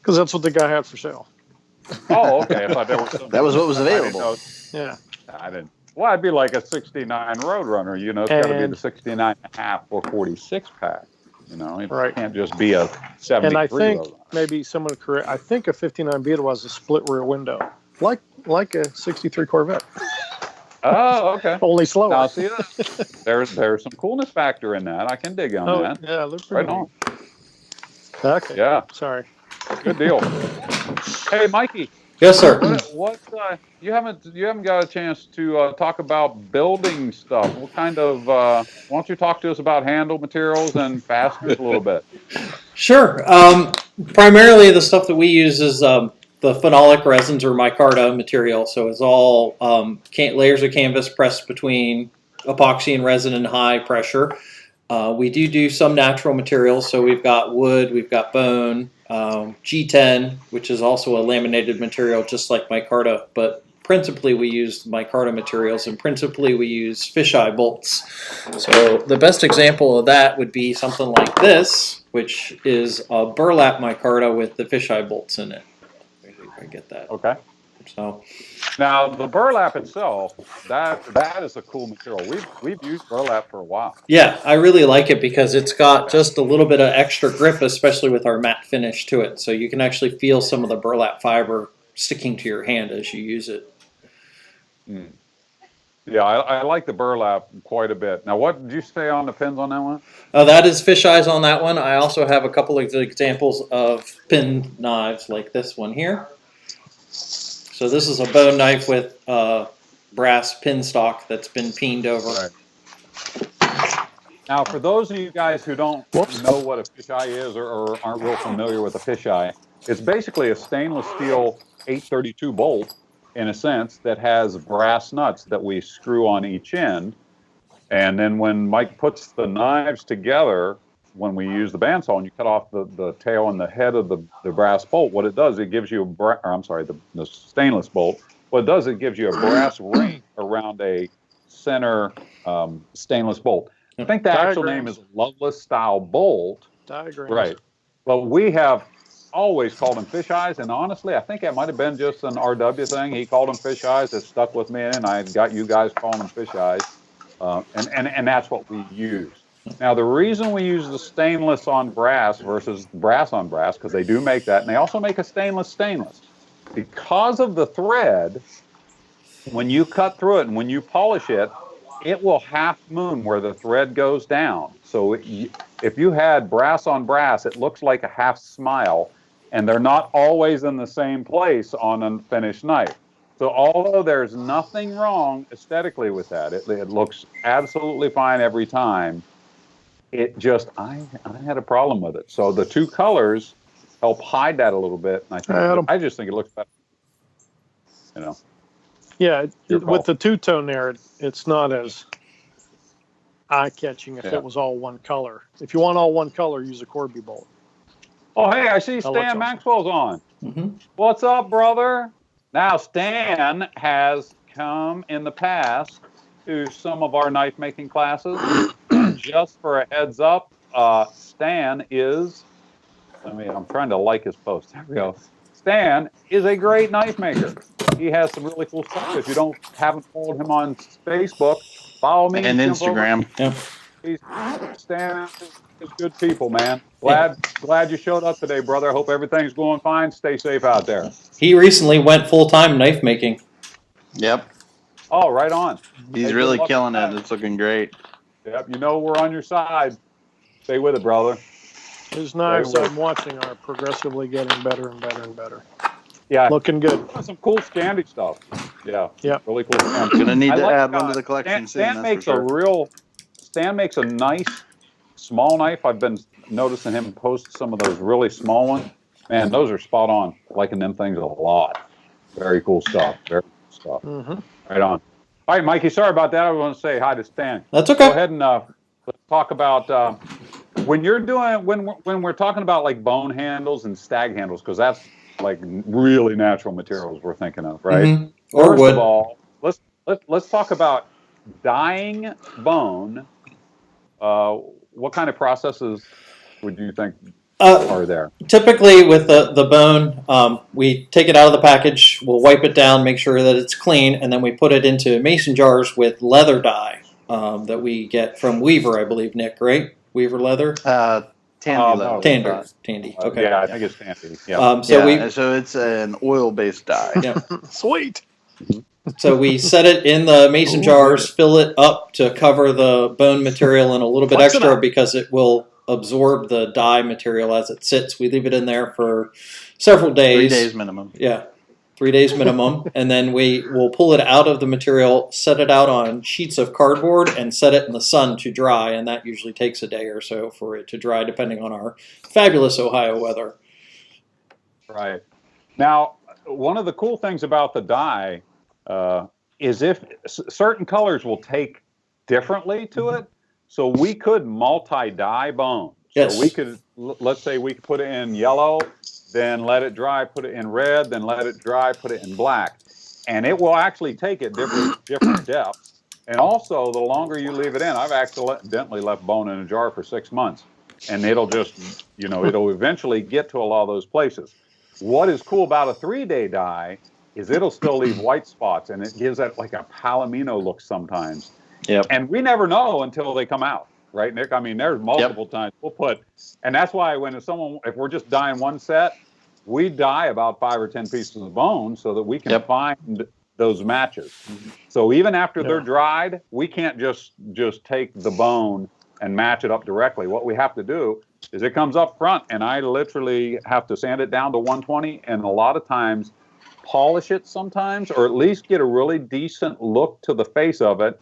because that's what the guy had for sale. Oh, okay. I thought there was some. That was what was I didn't available. know. Yeah, I didn't. Well, I'd be like a 69 Roadrunner. You know, it's got to be And- the 69 and a half or 46 pack. You know, it Right. can't just be a 73 and I think Roadrunner. maybe someone correct. I think a '59 Beetle has a split rear window, like a '63 Corvette, Oh, okay. only slower. Now, see, there's some coolness factor in that. I can dig on Oh that. yeah, they're pretty Right on. neat. Okay. Yeah, Sorry. good deal. Hey, Mikey, Yes, sir. what you haven't got a chance to talk about building stuff. What kind of why don't you talk to us about handle materials and fasteners a little bit? Sure. Primarily, the stuff that we use is the phenolic resins or micarta material. So it's all layers of canvas pressed between epoxy and resin and high pressure. We do some natural materials. So we've got wood, we've got bone, G10, which is also a laminated material just like micarta, but principally we use micarta materials, and principally we use fisheye bolts. So the best example of that would be something like this, which is a burlap micarta with the fisheye bolts in it. If I get that. Okay. So Now the burlap itself, that is a cool material. We've used burlap for a while. yeah, I really like it because it's got just a little bit of extra grip, especially with our matte finish to it. So you can actually feel some of the burlap fiber sticking to your hand as you use it. Mm. Yeah, I like the burlap quite a bit. Now, what did you say on the pins on that one? That is fish eyes on that one. I also have a couple of examples of pin knives like this one here. So this is a bone knife with brass pin stock that's been peened over. Right. Now, for those of you guys who don't know what a fisheye is or aren't real familiar with a fisheye, it's basically a stainless steel 832 bolt, in a sense, that has brass nuts that we screw on each end. And then when Mike puts the knives together, when we use the bandsaw and you cut off the tail and the head of the brass bolt, what it does, it gives you the stainless bolt. What it does, it gives you a brass ring around a center stainless bolt. I think the actual name is Loveless style bolt. Diagrams. Right. Well, we have always called them fish eyes, and honestly, I think it might have been just an RW thing. He called them fish eyes. It stuck with me, and I got you guys calling them fish eyes, and that's what we use. Now, the reason we use the stainless on brass versus brass on brass, because they do make that, and they also make a stainless, because of the thread. When you cut through it and when you polish it, it will half moon where the thread goes down. So if you had brass on brass, it looks like a half smile, and they're not always in the same place on a finished knife. So although there's nothing wrong aesthetically with that, it looks absolutely fine every time. It just, I had a problem with it. So the two colors help hide that a little bit. And I just think it looks better. You know. Yeah, with the two-tone there, it's not as eye-catching if it was all one color. If you want all one color, use a Corby bolt. Oh, hey, I see Stan Maxwell's on. Mm-hmm. What's up, brother? Now, Stan has come in the past to some of our knife-making classes. Just for a heads up, Stan is, I'm trying to like his post. There we go. Stan is a great knife maker. He has some really cool stuff. If you haven't followed him on Facebook, follow me. And Instagram. Stan is good people, man. Glad you showed up today, brother. Hope everything's going fine. Stay safe out there. He recently went full-time knife making. Yep. Oh, right on. He's really killing it. It's looking great. Yep. You know we're on your side. Stay with it, brother. His knives I'm watching are progressively getting better and better and better. Yeah. Looking good. Some cool Scandi stuff. Yeah. Yeah. Really cool. I'm going to need to add one to the collection soon. Stan makes a nice small knife. I've been noticing him post some of those really small ones. Man, those are spot on. Liking them things a lot. Very cool stuff. Very cool stuff. Mm-hmm. Right on. All right, Mikey, sorry about that. I want to say hi to Stan. That's okay. Go ahead and let's talk about when you're doing when we're talking about like bone handles and stag handles, because that's like really natural materials we're thinking of, right? Mm-hmm. Or First wood. of all, let's talk about dyeing bone. What kind of processes would you think are there? Typically, with the bone, we take it out of the package, we'll wipe it down, make sure that it's clean, and then we put it into mason jars with leather dye that we get from Weaver, I believe, Nick, right? Weaver leather? Tandy leather. Tandy. Okay. Yeah, I think it's Tandy. Yeah. So it's an oil-based dye. Yeah. Sweet. So we set it in the mason jars, fill it up to cover the bone material and a little bit Flex it extra up. because it will absorb the dye material as it sits. We leave it in there for several days. 3 days minimum. Yeah, 3 days minimum. And then we will pull it out of the material, set it out on sheets of cardboard, and set it in the sun to dry. And that usually takes a day or so for it to dry, depending on our fabulous Ohio weather. Right. Now, one of the cool things about the dye is if certain colors will take differently to it. So we could multi-dye bone. Yes. So we could, let's say we could put it in yellow, then let it dry, put it in red, then let it dry, put it in black. And it will actually take it different depths. And also, the longer you leave it in, I've accidentally left bone in a jar for 6 months. And it'll just, it'll eventually get to a lot of those places. What is cool about a 3-day dye is it'll still leave white spots, and it gives that like a palomino look sometimes. Yep. And we never know until they come out, right, Nick? I mean, there's multiple times we'll put, and that's why if we're just dyeing one set, we dye about 5 or 10 pieces of bone so that we can find those matches. So even after they're dried, we can't just take the bone and match it up directly. What we have to do is it comes up front, and I literally have to sand it down to 120, and a lot of times polish it sometimes, or at least get a really decent look to the face of it.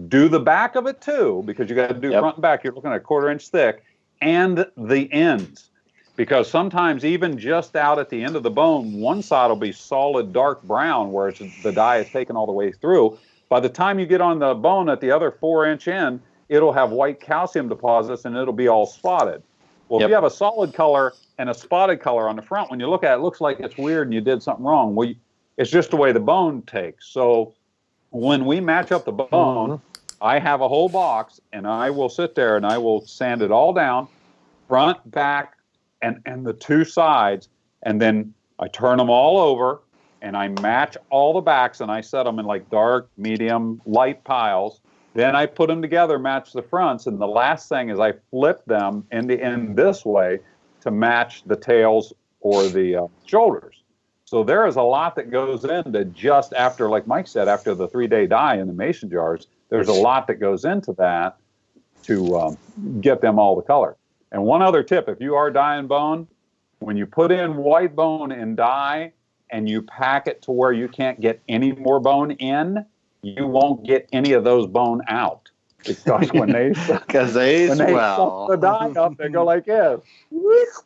Do the back of it too, because you got to do front and back. You're looking at a 1/4 inch thick, and the ends, because sometimes even just out at the end of the bone, one side will be solid dark brown, where the dye is taken all the way through. By the time you get on the bone at the other 4-inch end, it'll have white calcium deposits, and it'll be all spotted. Well, if you have a solid color and a spotted color on the front, when you look at it, it looks like it's weird and you did something wrong. Well, it's just the way the bone takes. So when we match up the bone, I have a whole box, and I will sit there and I will sand it all down, front, back, and the 2 sides, and then I turn them all over, and I match all the backs, and I set them in like dark, medium, light piles. Then I put them together, match the fronts, and the last thing is I flip them end to end this way to match the tails or the shoulders. So there is a lot that goes into just after, like Mike said, after the 3-day dye in the mason jars. There's a lot that goes into that to get them all the color. And one other tip, if you are dyeing bone, when you put in white bone in dye and you pack it to where you can't get any more bone in, you won't get any of those bone out. Because when they suck the dye up, they go like this.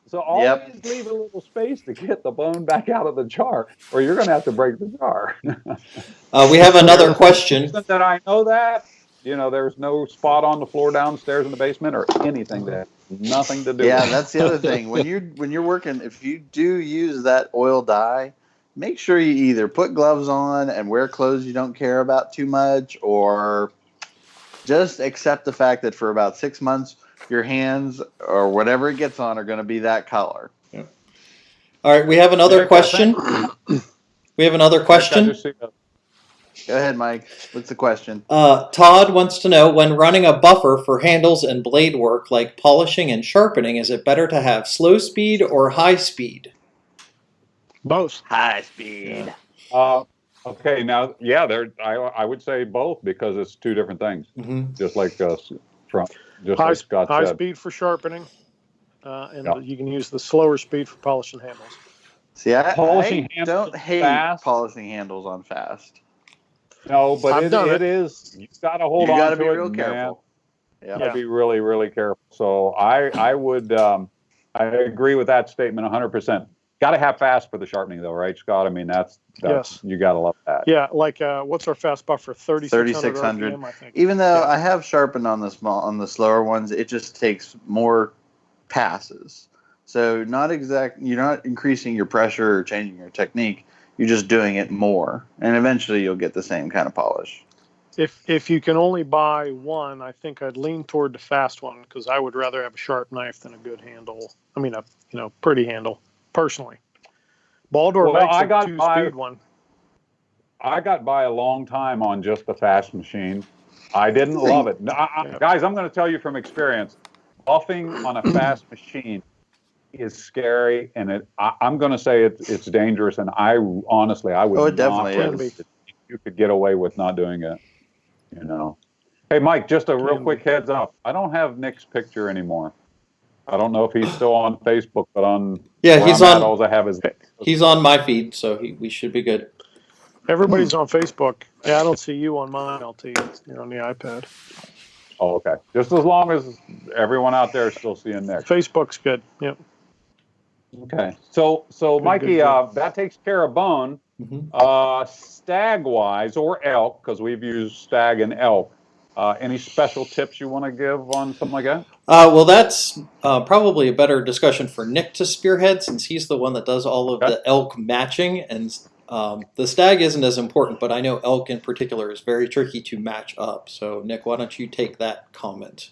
So always leave a little space to get the bone back out of the jar, or you're going to have to break the jar. We have another question. That I know that, there's no spot on the floor downstairs in the basement or anything that nothing to do. Yeah, with that's the other thing. When you're working, if you do use that oil dye, make sure you either put gloves on and wear clothes you don't care about too much, or just accept the fact that for about 6 months, your hands or whatever it gets on are going to be that color. Yeah. All right, we have another question. We have another question. Go ahead, Mike. What's the question? Todd wants to know, when running a buffer for handles and blade work like polishing and sharpening, is it better to have slow speed or high speed? Both. High speed. Okay, now, I would say both, because it's 2 different things. Just like Scott said. High speed for sharpening, and you can use the slower speed for polishing handles. See, I don't hate polishing handles on fast. No, but it is. You got to hold on to it. You got to be real careful. Yeah, got to be really, really careful. So I would I agree with that statement 100%. Got to have fast for the sharpening, though, right, Scott? I mean, that's yes. You got to love that. Yeah, like what's our fast buffer? 3600 RPM, I think. Even though I have sharpened on the slower ones, it just takes more passes. So you're not increasing your pressure or changing your technique. You're just doing it more, and eventually you'll get the same kind of polish. If you can only buy one, I think I'd lean toward the fast one because I would rather have a sharp knife than a good handle. I mean, a pretty handle, personally. Baldor makes a 2-speed one. I got by a long time on just the fast machine. I didn't love it. Guys, I'm going to tell you from experience, buffing on a fast machine is scary, and I'm going to say it's dangerous, and I would it definitely is. If you could get away with not doing it, Hey, Mike, just a real quick heads up. I don't have Nick's picture anymore. I don't know if he's still on Facebook, but all I have is he's on my feed, so we should be good. Everybody's on Facebook. Yeah, I don't see you on mine, LT. You're on the iPad. Oh, okay. Just as long as everyone out there is still seeing Nick. Facebook's good. Yep. Okay. So Mikey, that takes care of bone. Mm-hmm. Stag-wise or elk, because we've used stag and elk. Any special tips you want to give on something like that? Well, that's probably a better discussion for Nick to spearhead, since he's the one that does all of the elk matching, and the stag isn't as important, but I know elk in particular is very tricky to match up. So, Nick, why don't you take that comment?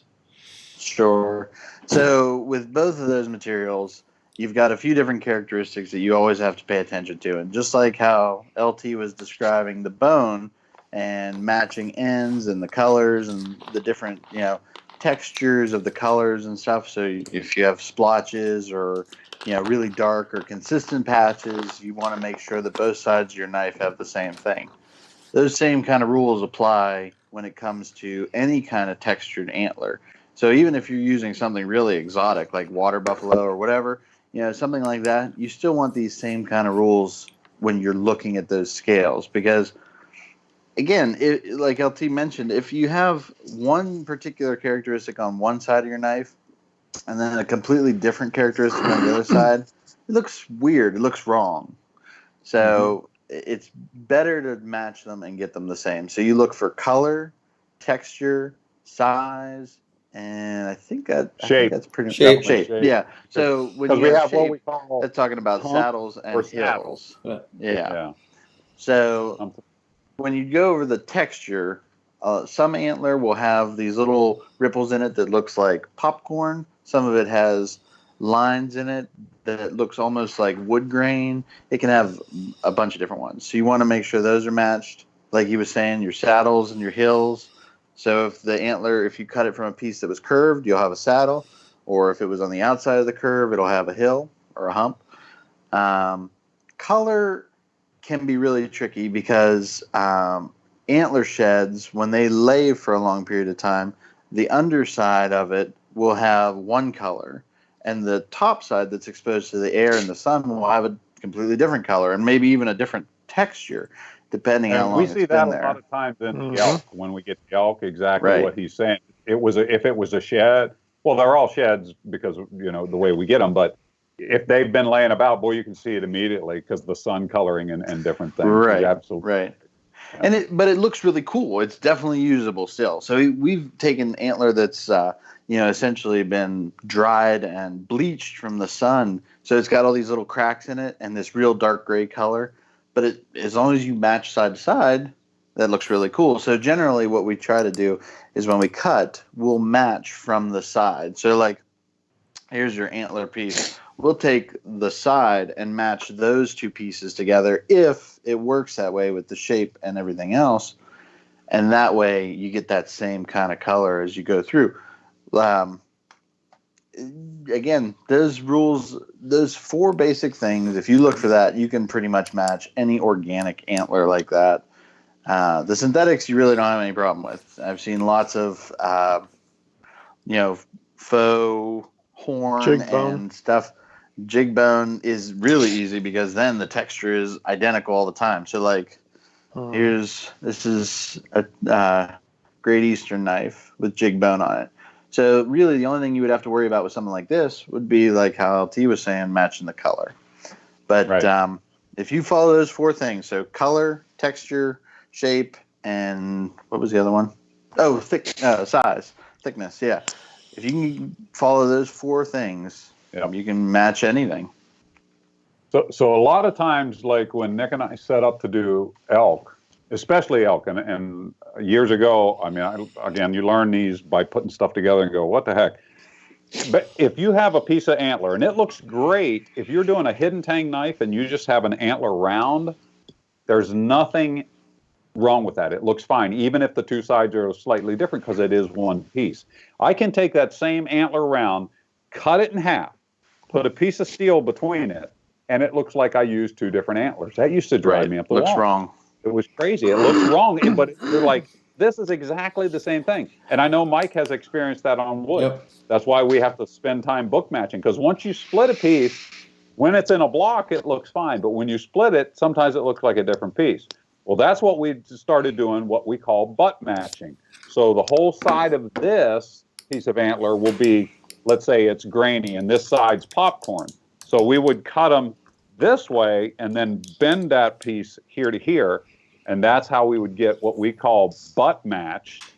Sure. So, with both of those materials, you've got a few different characteristics that you always have to pay attention to. And just like how LT was describing the bone and matching ends and the colors and the different, textures of the colors and stuff. So if you have splotches or, really dark or consistent patches, you want to make sure that both sides of your knife have the same thing. Those same kind of rules apply when it comes to any kind of textured antler. So even if you're using something really exotic like water buffalo or whatever, something like that, you still want these same kind of rules when you're looking at those scales. Because, again, like LT mentioned, if you have one particular characteristic on one side of your knife and then a completely different characteristic on the other side, it looks weird. It looks wrong. So it's better to match them and get them the same. So you look for color, texture, size, and I think that's pretty much shape. Yeah. So when you have shape, what we call, that's talking about saddles and hills. Yeah. So when you go over the texture, some antler will have these little ripples in it that looks like popcorn. Some of it has lines in it that looks almost like wood grain. It can have a bunch of different ones. So you want to make sure those are matched. Like he was saying, your saddles and your hills. So if you cut it from a piece that was curved, you'll have a saddle. Or if it was on the outside of the curve, it'll have a hill or a hump. Color can be really tricky because antler sheds, when they lay for a long period of time, the underside of it will have one color. And the top side that's exposed to the air and the sun will have a completely different color and maybe even a different texture, depending on how long it's been there. We see that a lot of times in the elk. When we get the elk, exactly what he's saying. If it was a shed, well, they're all sheds because, the way we get them. But if they've been laying about, boy, you can see it immediately because the sun coloring and different things. Right, absolutely. Right. Yeah. But it looks really cool. It's definitely usable still. So we've taken antler that's essentially been dried and bleached from the sun. So it's got all these little cracks in it and this real dark gray color. But as long as you match side to side, that looks really cool. So generally what we try to do is when we cut, we'll match from the side. So like, here's your antler piece. We'll take the side and match those two pieces together if it works that way with the shape and everything else. And that way you get that same kind of color as you go through. Again, those rules, those four basic things, if you look for that, you can pretty much match any organic antler like that. The synthetics you really don't have any problem with. I've seen lots of, faux horn Jigbone and stuff. Jigbone is really easy because then the texture is identical all the time. So like, this is a Great Eastern knife with Jigbone on it. So really the only thing you would have to worry about with something like this would be like how LT was saying, matching the color. But if you follow those four things, so color, texture, shape, and what was the other one? Oh, size, thickness, yeah. if you can follow those 4 things, you can match anything. So a lot of times, like when Nick and I set up to do elk, especially elk, and years ago, I mean, again, you learn these by putting stuff together and go, what the heck? But if you have a piece of antler, and it looks great, if you're doing a hidden tang knife and you just have an antler round, there's nothing wrong with that. It looks fine, even if the 2 sides are slightly different, because it is one piece. I can take that same antler round, cut it in half, put a piece of steel between it, and it looks like I used 2 different antlers. That used to drive me up the wall. Looks wrong. It was crazy. It looks wrong, but you're like, this is exactly the same thing. And I know Mike has experienced that on wood. Yep. That's why we have to spend time book matching, because once you split a piece, when it's in a block, it looks fine. But when you split it, sometimes it looks like a different piece. Well, that's what we started doing, what we call butt matching. So the whole side of this piece of antler will be, let's say it's grainy, and this side's popcorn. So we would cut them this way and then bend that piece here to here, and that's how we would get what we call butt matched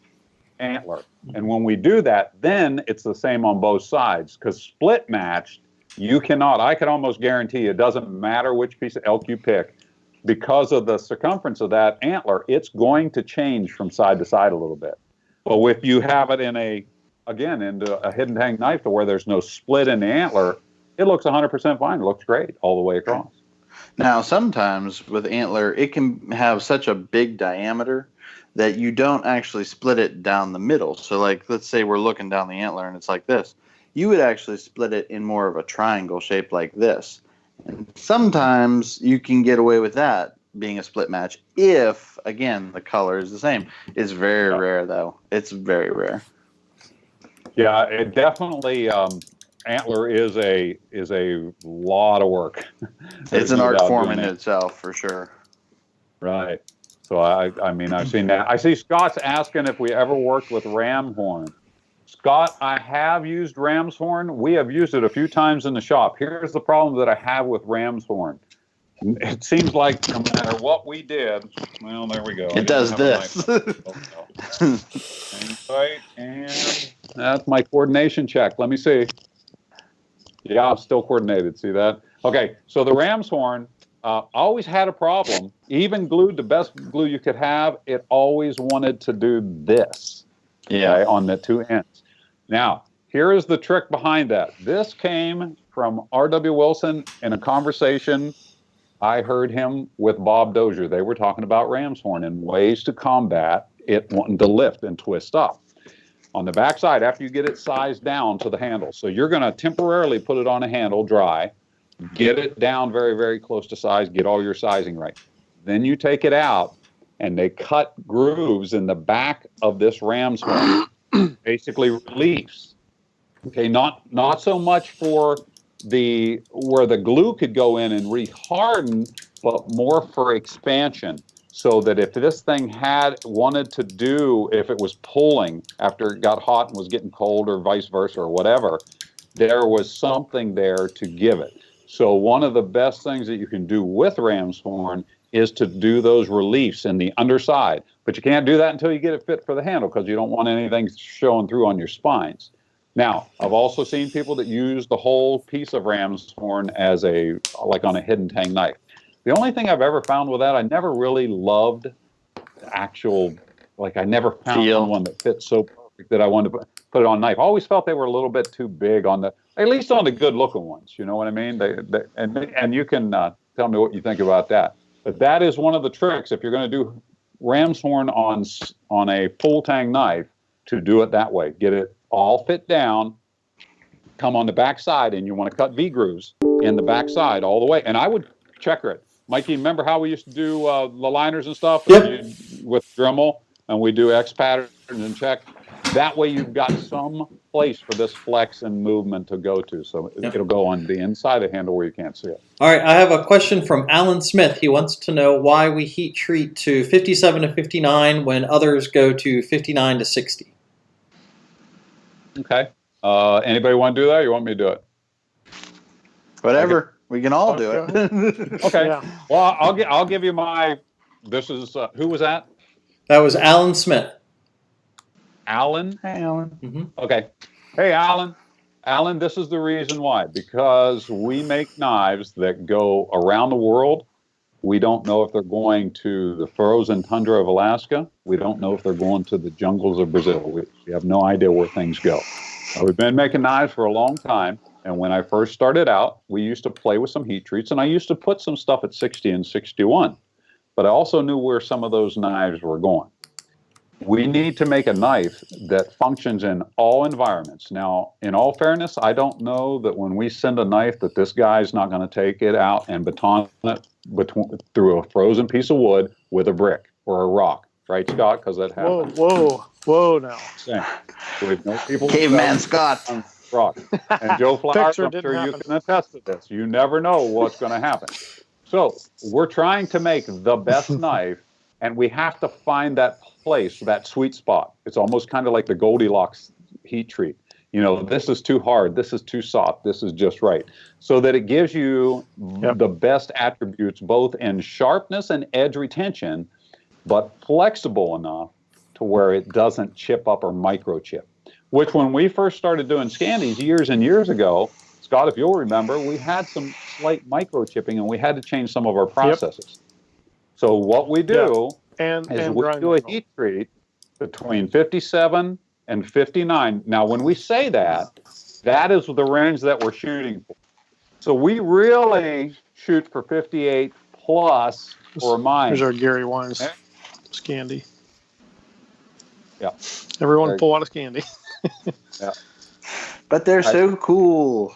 antler. And when we do that, then it's the same on both sides, because split matched, you cannot. I can almost guarantee it doesn't matter which piece of elk you pick, because of the circumference of that antler, it's going to change from side to side a little bit. But if you have it into a hidden tang knife to where there's no split in the antler, it looks 100% fine. It looks great all the way across. Now, sometimes with antler, it can have such a big diameter that you don't actually split it down the middle. So, like, let's say we're looking down the antler and it's like this. You would actually split it in more of a triangle shape like this. And sometimes you can get away with that being a split match if, again, the color is the same. It's very rare, though. It's very rare. Yeah, it definitely... antler is a lot of work. It's an art form in itself, for sure. Right. So I mean, I've seen that. I see Scott's asking if we ever worked with ram horn. Scott, I have used ram's horn. We have used it a few times in the shop. Here's the problem that I have with ram's horn. It seems like no matter what we did, well, there we go. It does this. Right, and that's my coordination check. Let me see. Yeah, I'm still coordinated. See that? Okay, so the ram's horn always had a problem. Even glued, the best glue you could have, it always wanted to do this. Yeah, okay, on the 2 ends. Now, here is the trick behind that. This came from R.W. Wilson in a conversation I heard him with Bob Dozier. They were talking about ram's horn and ways to combat it wanting to lift and twist up. On the back side, after you get it sized down to the handle, so you're going to temporarily put it on a handle dry, get it down very, very close to size, get all your sizing right. Then you take it out, and they cut grooves in the back of this ram's horn, basically reliefs. Okay, not so much for where the glue could go in and reharden, but more for expansion. So that if this thing wanted to do, if it was pulling after it got hot and was getting cold or vice versa or whatever, there was something there to give it. So one of the best things that you can do with ram's horn is to do those reliefs in the underside. But you can't do that until you get it fit for the handle, because you don't want anything showing through on your spines. Now, I've also seen people that use the whole piece of ram's horn as like on a hidden tang knife. The only thing I've ever found with that, I never really loved the actual, like I never found one that fits so perfect that I wanted to put it on knife. I always felt they were a little bit too big at least on the good looking ones, you know what I mean? And you can tell me what you think about that. But that is one of the tricks, if you're going to do ram's horn on a full tang knife, to do it that way. Get it all fit down, come on the back side, and you want to cut V-grooves in the back side all the way. And I would checker it. Mikey, remember how we used to do the liners and stuff? Yep. With Dremel, and we do X patterns and check. That way you've got some place for this flex and movement to go to. So it'll go on the inside of the handle where you can't see it. All right, I have a question from Alan Smith. He wants to know why we heat treat to 57 to 59 when others go to 59 to 60. Okay. Anybody want to do that, or you want me to do it? Whatever. Okay. We can all do it. Okay. Yeah. Well, I'll give you my. This is who was that? That was Alan Smith. Alan. Hey, Alan. Mm-hmm. Okay. Hey, Alan. Alan, this is the reason why. Because we make knives that go around the world. We don't know if they're going to the frozen tundra of Alaska. We don't know if they're going to the jungles of Brazil. We have no idea where things go. We've been making knives for a long time. And when I first started out, we used to play with some heat treats, and I used to put some stuff at 60 and 61. But I also knew where some of those knives were going. We need to make a knife that functions in all environments. Now, in all fairness, I don't know that when we send a knife that this guy's not going to take it out and baton it through a frozen piece of wood with a brick or a rock. Right, Scott? Because that happens. Whoa now. Same. We've known people Caveman Scott. Rock. And Joe Flowers, I'm didn't sure you happen. can attest to this. You never know what's going to happen. So we're trying to make the best knife, and we have to find that place, that sweet spot. It's almost kind of like the Goldilocks heat treat. You know, this is too hard, this is too soft, this is just right. So that it gives you the best attributes, both in sharpness and edge retention, but flexible enough to where it doesn't chip up or microchip. Which when we first started doing Scandies years and years ago, Scott, if you'll remember, we had some slight microchipping and we had to change some of our processes. So what we do is we do a heat treat between 57 and 59. Now, when we say that, that is the range that we're shooting for. So we really shoot for 58 plus for mine. Here's our Gary Wines Scandi. Yeah. Everyone pull out a Scandi. Yeah. But they're so cool.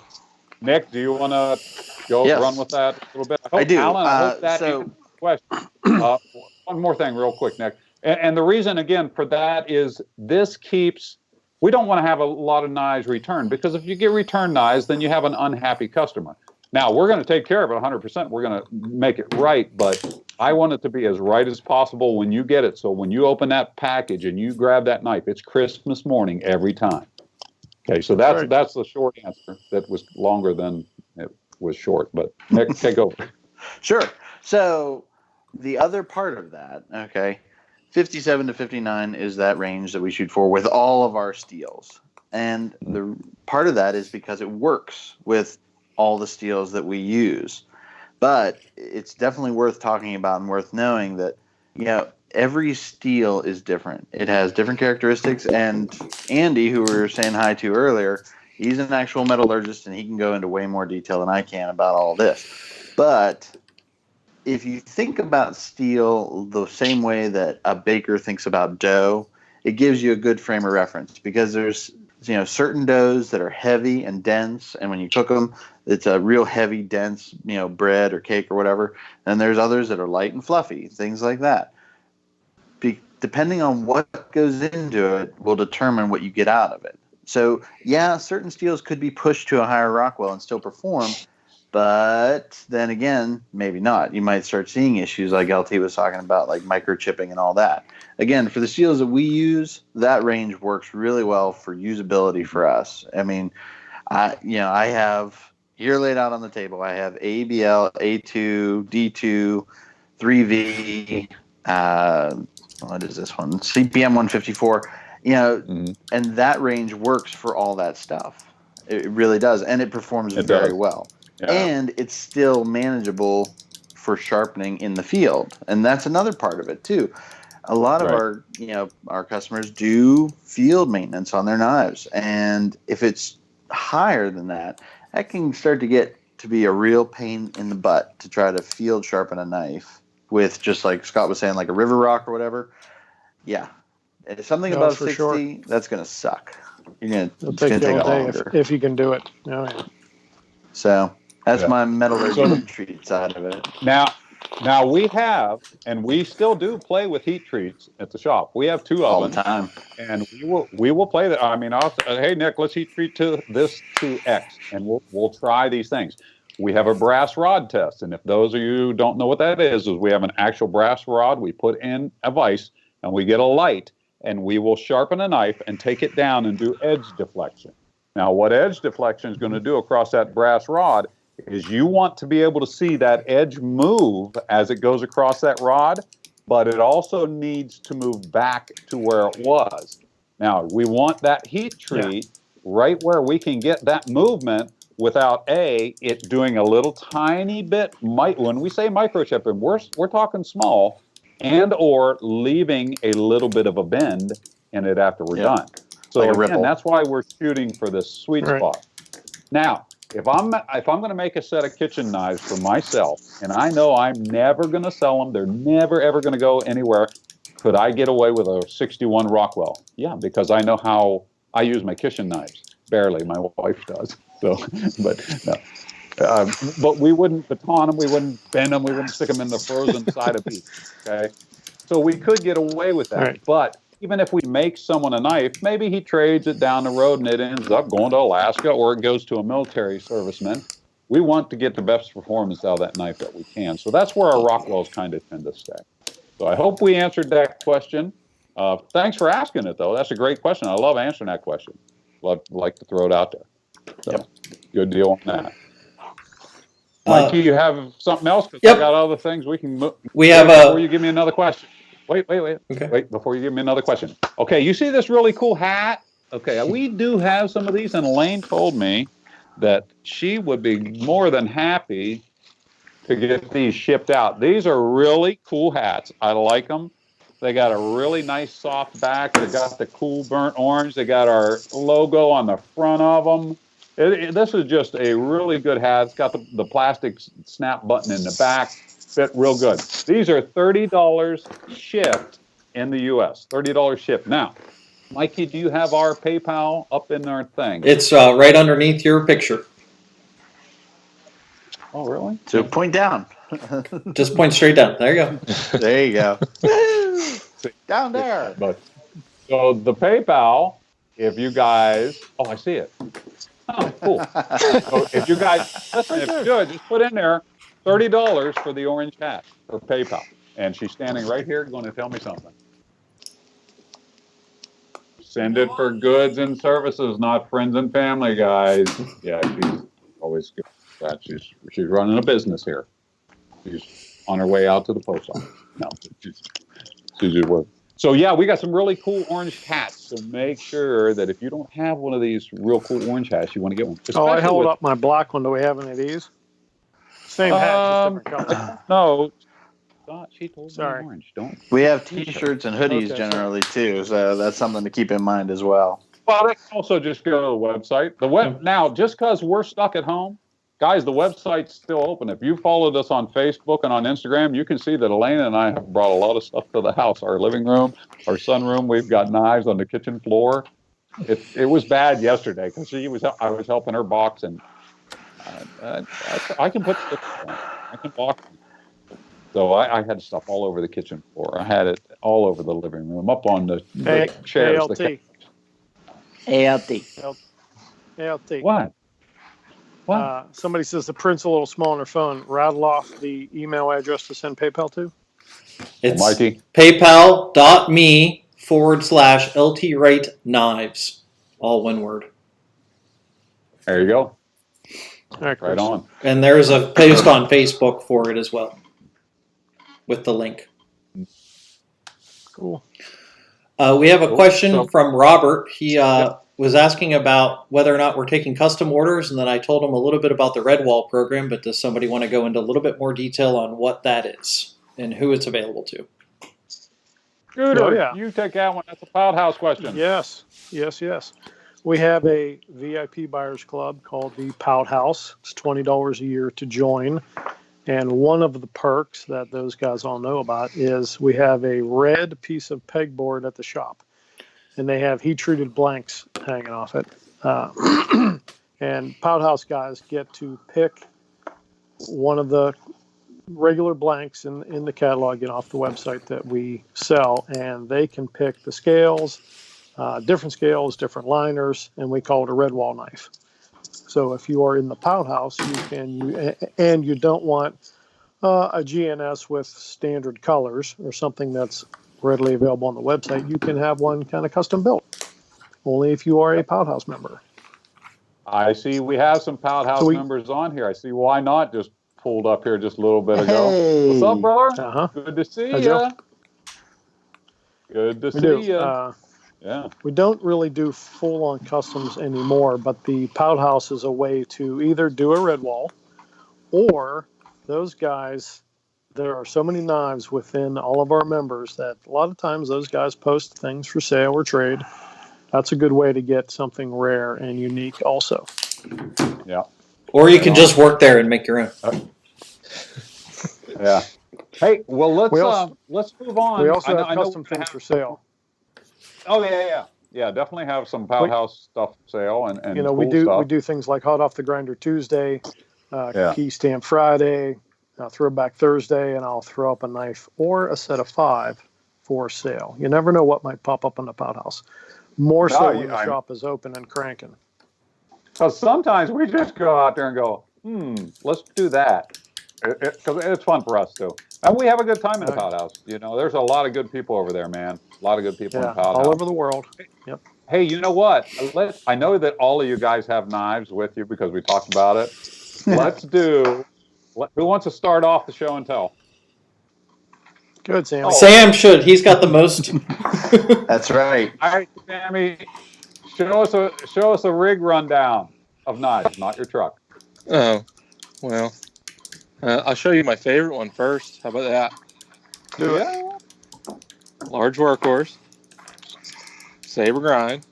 Nick, do you want to go run with that a little bit? I do. Alan, I hope that answers the question. One more thing real quick, Nick. And the reason, again, for that is this keeps, we don't want to have a lot of knives returned, because if you get return knives, then you have an unhappy customer. Now, we're going to take care of it 100%. We're going to make it right, but I want it to be as right as possible when you get it. So when you open that package and you grab that knife, it's Christmas morning every time. Okay, so that's the short answer. That was longer than it was short, but Nick, take over. Sure. So the other part of that, okay, 57 to 59 is that range that we shoot for with all of our steels. And the part of that is because it works with all the steels that we use. But it's definitely worth talking about and worth knowing that, you know, every steel is different. It has different characteristics. And Andy, who we were saying hi to earlier, he's an actual metallurgist, and he can go into way more detail than I can about all this. But if you think about steel the same way that a baker thinks about dough, it gives you a good frame of reference, because there's, you know, certain doughs that are heavy and dense, and when you cook them, it's a real heavy, dense, you know, bread or cake or whatever. And there's others that are light and fluffy, things like that. Depending on what goes into it will determine what you get out of it. So, yeah, certain steels could be pushed to a higher Rockwell and still perform, but then again, maybe not. You might start seeing issues like LT was talking about, like microchipping and all that. Again, for the steels that we use, that range works really well for usability for us. I mean, I have here laid out on the table, I have ABL, A2, D2, 3V, what is this one? CPM 154. You know, and that range works for all that stuff. It really does, and it performs very well. Yeah. And it's still manageable for sharpening in the field, and that's another part of it too. A lot of our customers do field maintenance on their knives, and if it's higher than that, that can start to get to be a real pain in the butt to try to field sharpen a knife with, just like Scott was saying, like a river rock or whatever. Yeah. If something above 60, that's going to suck. It's going to take longer. If you can do it. Oh, yeah. So that's my metallurgy treat side of it. Now we have, and we still do play with heat treats at the shop. We have 2 of them. All the time. And we will play that. I mean, I'll say, hey, Nick, let's heat treat to this to X, and we'll try these things. We have a brass rod test, and if those of you who don't know what that is we have an actual brass rod we put in a vise, and we get a light, and we will sharpen a knife and take it down and do edge deflection. Now, what edge deflection is going to do across that brass rod is you want to be able to see that edge move as it goes across that rod, but it also needs to move back to where it was. Now, we want that heat treat right where we can get that movement without it doing a little tiny bit. When we say microchipping, we're talking small, and or leaving a little bit of a bend in it after we're done. So like a again, ripple. that's why we're shooting for this sweet spot. Now, if I'm going to make a set of kitchen knives for myself, and I know I'm never going to sell them, they're never ever going to go anywhere, could I get away with a 61 Rockwell? Yeah, because I know how I use my kitchen knives. Barely, my wife does. So, but we wouldn't baton them, we wouldn't bend them, we wouldn't stick them in the frozen side of beef. Okay, so we could get away with that. Right. But even if we make someone a knife, maybe he trades it down the road and it ends up going to Alaska, or it goes to a military serviceman. We want to get the best performance out of that knife that we can. So that's where our Rockwells kind of tend to stay. So I hope we answered that question. Thanks for asking it, though. That's a great question. I love answering that question. Like to throw it out there. So, good deal on that. Mikey, you have something else? Because I got other things we can move. Before you give me another question. Wait. Okay. Wait, before you give me another question. Okay, you see this really cool hat? Okay, we do have some of these, and Elaine told me that she would be more than happy to get these shipped out. These are really cool hats. I like them. They got a really nice soft back. They got the cool burnt orange. They got our logo on the front of them. This is just a really good hat. It's got the plastic snap button in the back. Fit real good. These are $30 shipped in the U.S. $30 shipped. Now, Mikey, do you have our PayPal up in our thing? It's right underneath your picture. Oh, really? So point down. Just point straight down. There you go. There you go. Down there. But so the PayPal, if you guys, I see it. Oh, cool. So if you guys, listen, if you do it, just put in there $30 for the orange hat for PayPal. And she's standing right here going to tell me something. Send it for goods and services, not friends and family, guys. Yeah, she's always good at that. She's running a business here. She's on her way out to the post office. No, she's just working. So yeah, we got some really cool orange hats. So make sure that if you don't have one of these real cool orange hats, you want to get one. Oh, I held up my black one. Do we have any of these? Same hat, just different color. No. She told me Sorry. orange. Don't. We have T-shirts and hoodies generally too, so that's something to keep in mind as well. Well, they can also just go to the website. Now, just because we're stuck at home, guys, the website's still open. If you followed us on Facebook and on Instagram, you can see that Elaine and I have brought a lot of stuff to the house. Our living room, our sunroom, we've got knives on the kitchen floor. It was bad yesterday because I was helping her box, and I can put stuff on. I can box. So I had stuff all over the kitchen floor. I had it all over the living room, up on the chairs. ALT. What? Somebody says the print's a little small on their phone. Rattle off the email address to send PayPal to. It's Mikey. paypal.me/LT Knives. All one word. There you go. Right on. And there's a post on Facebook for it as well, with the link. Cool. We have a question from Robert. He was asking about whether or not we're taking custom orders, and then I told him a little bit about the Redwall program, but does somebody want to go into a little bit more detail on what that is and who it's available to? Scooter, you take that one. That's a Poundhouse question. Yes. We have a VIP buyers club called the Poundhouse. It's $20 a year to join. And one of the perks that those guys all know about is we have a red piece of pegboard at the shop. And they have heat-treated blanks hanging off it. And Poundhouse guys get to pick one of the regular blanks in the catalog and off the website that we sell. And they can pick the scales, different scales, different liners, and we call it a Redwall knife. So if you are in the Poundhouse, and you don't want a GNS with standard colors or something that's readily available on the website, you can have one kind of custom built. Only if you are a Poundhouse member. I see we have some Poundhouse members on here. I see why not just pulled up here just a little bit ago. Hey. What's up, brother? Uh-huh. Good to see Hi, you. Joe. Good to see you. Yeah. We don't really do full-on customs anymore, but the Pout House is a way to either do a red wall, or those guys, there are so many knives within all of our members that a lot of times those guys post things for sale or trade. That's a good way to get something rare and unique also. Yeah. Or you can just work there and make your own. Yeah. Hey, well, let's move on. We also have I know custom things for sale. Oh yeah. Definitely have some Pout House stuff for sale and You know, cool we stuff. do things like Hot Off the Grinder Tuesday, Yeah. Key Stamp Friday, Throwback Thursday, and I'll throw up a knife or a set of 5 for sale. You never know what might pop up in the Pout House. More so when the shop is open and cranking. So sometimes we just go out there and go, let's do that. Because it's fun for us too. And we have a good time in the Pout House. You know, there's a lot of good people over there, man. A lot of good people in the Pout House. All over the world. Yep. Hey, you know what? I know that all of you guys have knives with you because we talked about it. Let's do, who wants to start off the show and tell? Good, Sammy. Sam should. He's got the most. That's right. All right, Sammy, show us a rig rundown of knives, not your truck. Oh, well, I'll show you my favorite one first. How about that? Do it. Large workhorse, saber grind,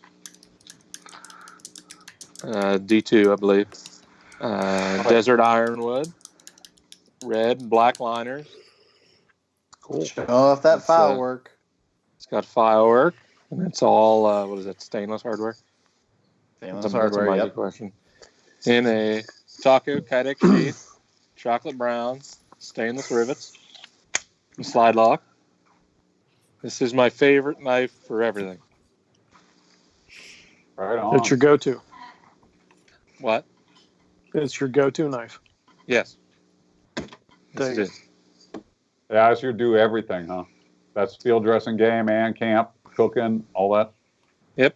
D2, I believe. Desert ironwood, red and black liners. Cool. Show off that file work. It's got file work, and it's all what is it? Stainless hardware. Stainless hardware. Yep. Question. In a Taco Kydex sheath, chocolate brown, stainless rivets, and slide lock. This is my favorite knife for everything. Right on. It's your go-to. What? It's your go-to knife. Yes. This is it. Yeah, it's your do everything, huh? That's field dressing game and camp, cooking, all that. Yep.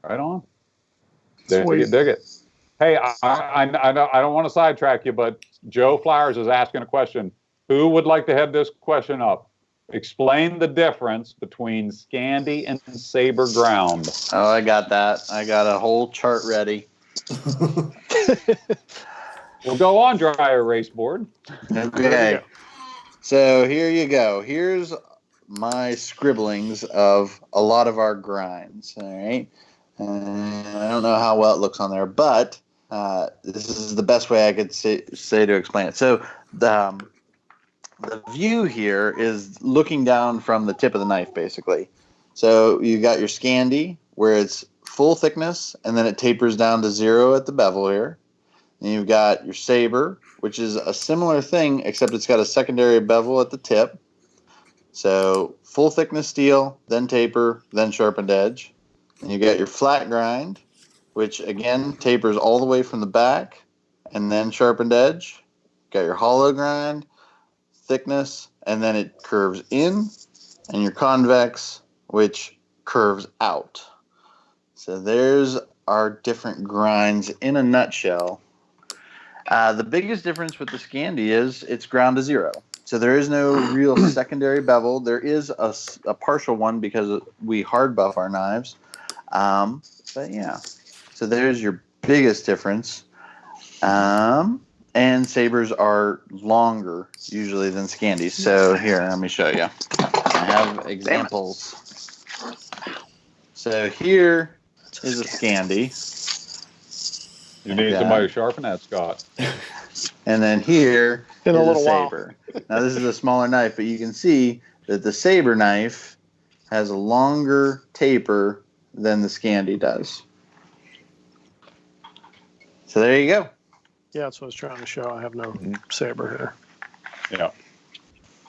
Right on. Dig it. Hey, I don't want to sidetrack you, but Joe Flowers is asking a question. Who would like to have this question up? Explain the difference between Scandi and saber ground. Oh, I got that. I got a whole chart ready. We'll go on, dry erase board. Okay. So here you go. Here's my scribblings of a lot of our grinds. All right. I don't know how well it looks on there, but this is the best way I could say to explain it. So the view here is looking down from the tip of the knife, basically. So you got your Scandi, where it's full thickness, and then it tapers down to 0 at the bevel here. And you've got your saber, which is a similar thing, except it's got a secondary bevel at the tip. So full thickness steel, then taper, then sharpened edge. And you got your flat grind, which again tapers all the way from the back, and then sharpened edge. Got your hollow grind, thickness, and then it curves in, and your convex, which curves out. So there's our different grinds in a nutshell. The biggest difference with the Scandi is it's ground to 0. So there is no real secondary bevel. There is a partial one because we hard buff our knives. But yeah, so there's your biggest difference. And sabers are longer usually than Scandis. So here, let me show you. I have examples. So here is a Scandi. You need somebody to sharpen that, Scott. And then here in is a little saber. Now this is a smaller knife, but you can see that the saber knife has a longer taper than the Scandi does. So there you go. Yeah, that's what I was trying to show. I have no saber here. Yeah.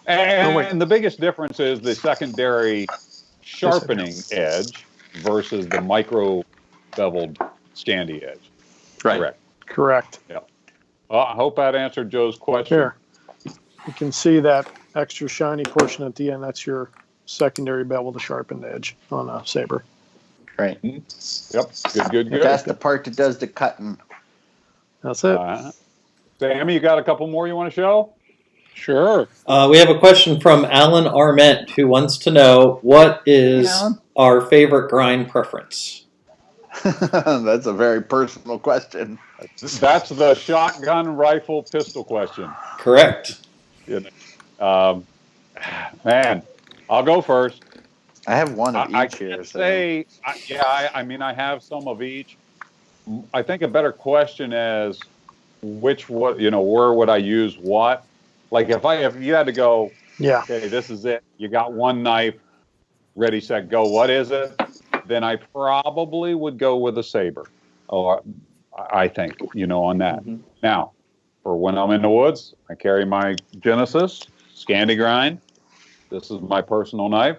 And the biggest difference is the secondary sharpening edge versus the micro beveled Scandi edge. Right. Correct. Yeah. Well, I hope that answered Joe's question. Here, you can see that extra shiny portion at the end. That's your secondary bevel to sharpened edge on a saber. Right. Yep. Good. That's the part that does the cutting. That's it. Sammy, you got a couple more you want to show? Sure. We have a question from Alan Arment, who wants to know what is our favorite grind preference? That's a very personal question. That's the shotgun, rifle, pistol question. Correct. You know, man, I'll go first. I have one of I each here. can't So. say. I mean, I have some of each. I think a better question is where would I use what? Like if you had to go, Yeah. okay, this is it. You got one knife, ready, set, go. What is it? Then I probably would go with a saber. Oh, I think, on that. Mm-hmm. Now, for when I'm in the woods, I carry my Genesis Scandi Grind. This is my personal knife.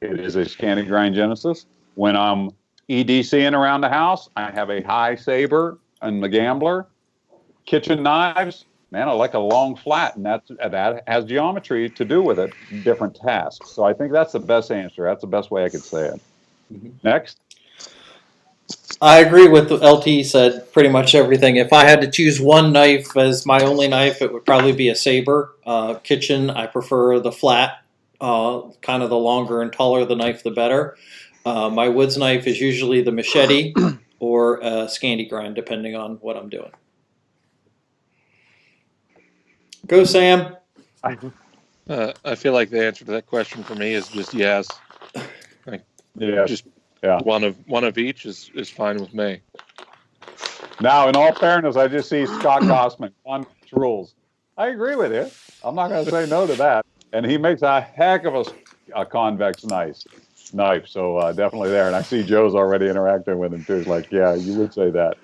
It is a Scandi Grind Genesis. When I'm EDCing around the house, I have a high saber and the Gambler. Kitchen knives, man, I like a long flat, and that has geometry to do with it, different tasks. So I think that's the best answer. That's the best way I could say it. Mm-hmm. Next. I agree with what LT said, pretty much everything. If I had to choose one knife as my only knife, it would probably be a saber. Kitchen, I prefer the flat, kind of the longer and taller the knife, the better. My woods knife is usually the machete or a Scandi Grind, depending on what I'm doing. Go, Sam. I feel like the answer to that question for me is just yes. One of each is fine with me. Now, in all fairness, I just see Scott Gossman, convex rules. I agree with you. I'm not going to say no to that. And he makes a heck of a convex knife. So definitely there. And I see Joe's already interacting with him too. It's like, yeah, you would say that.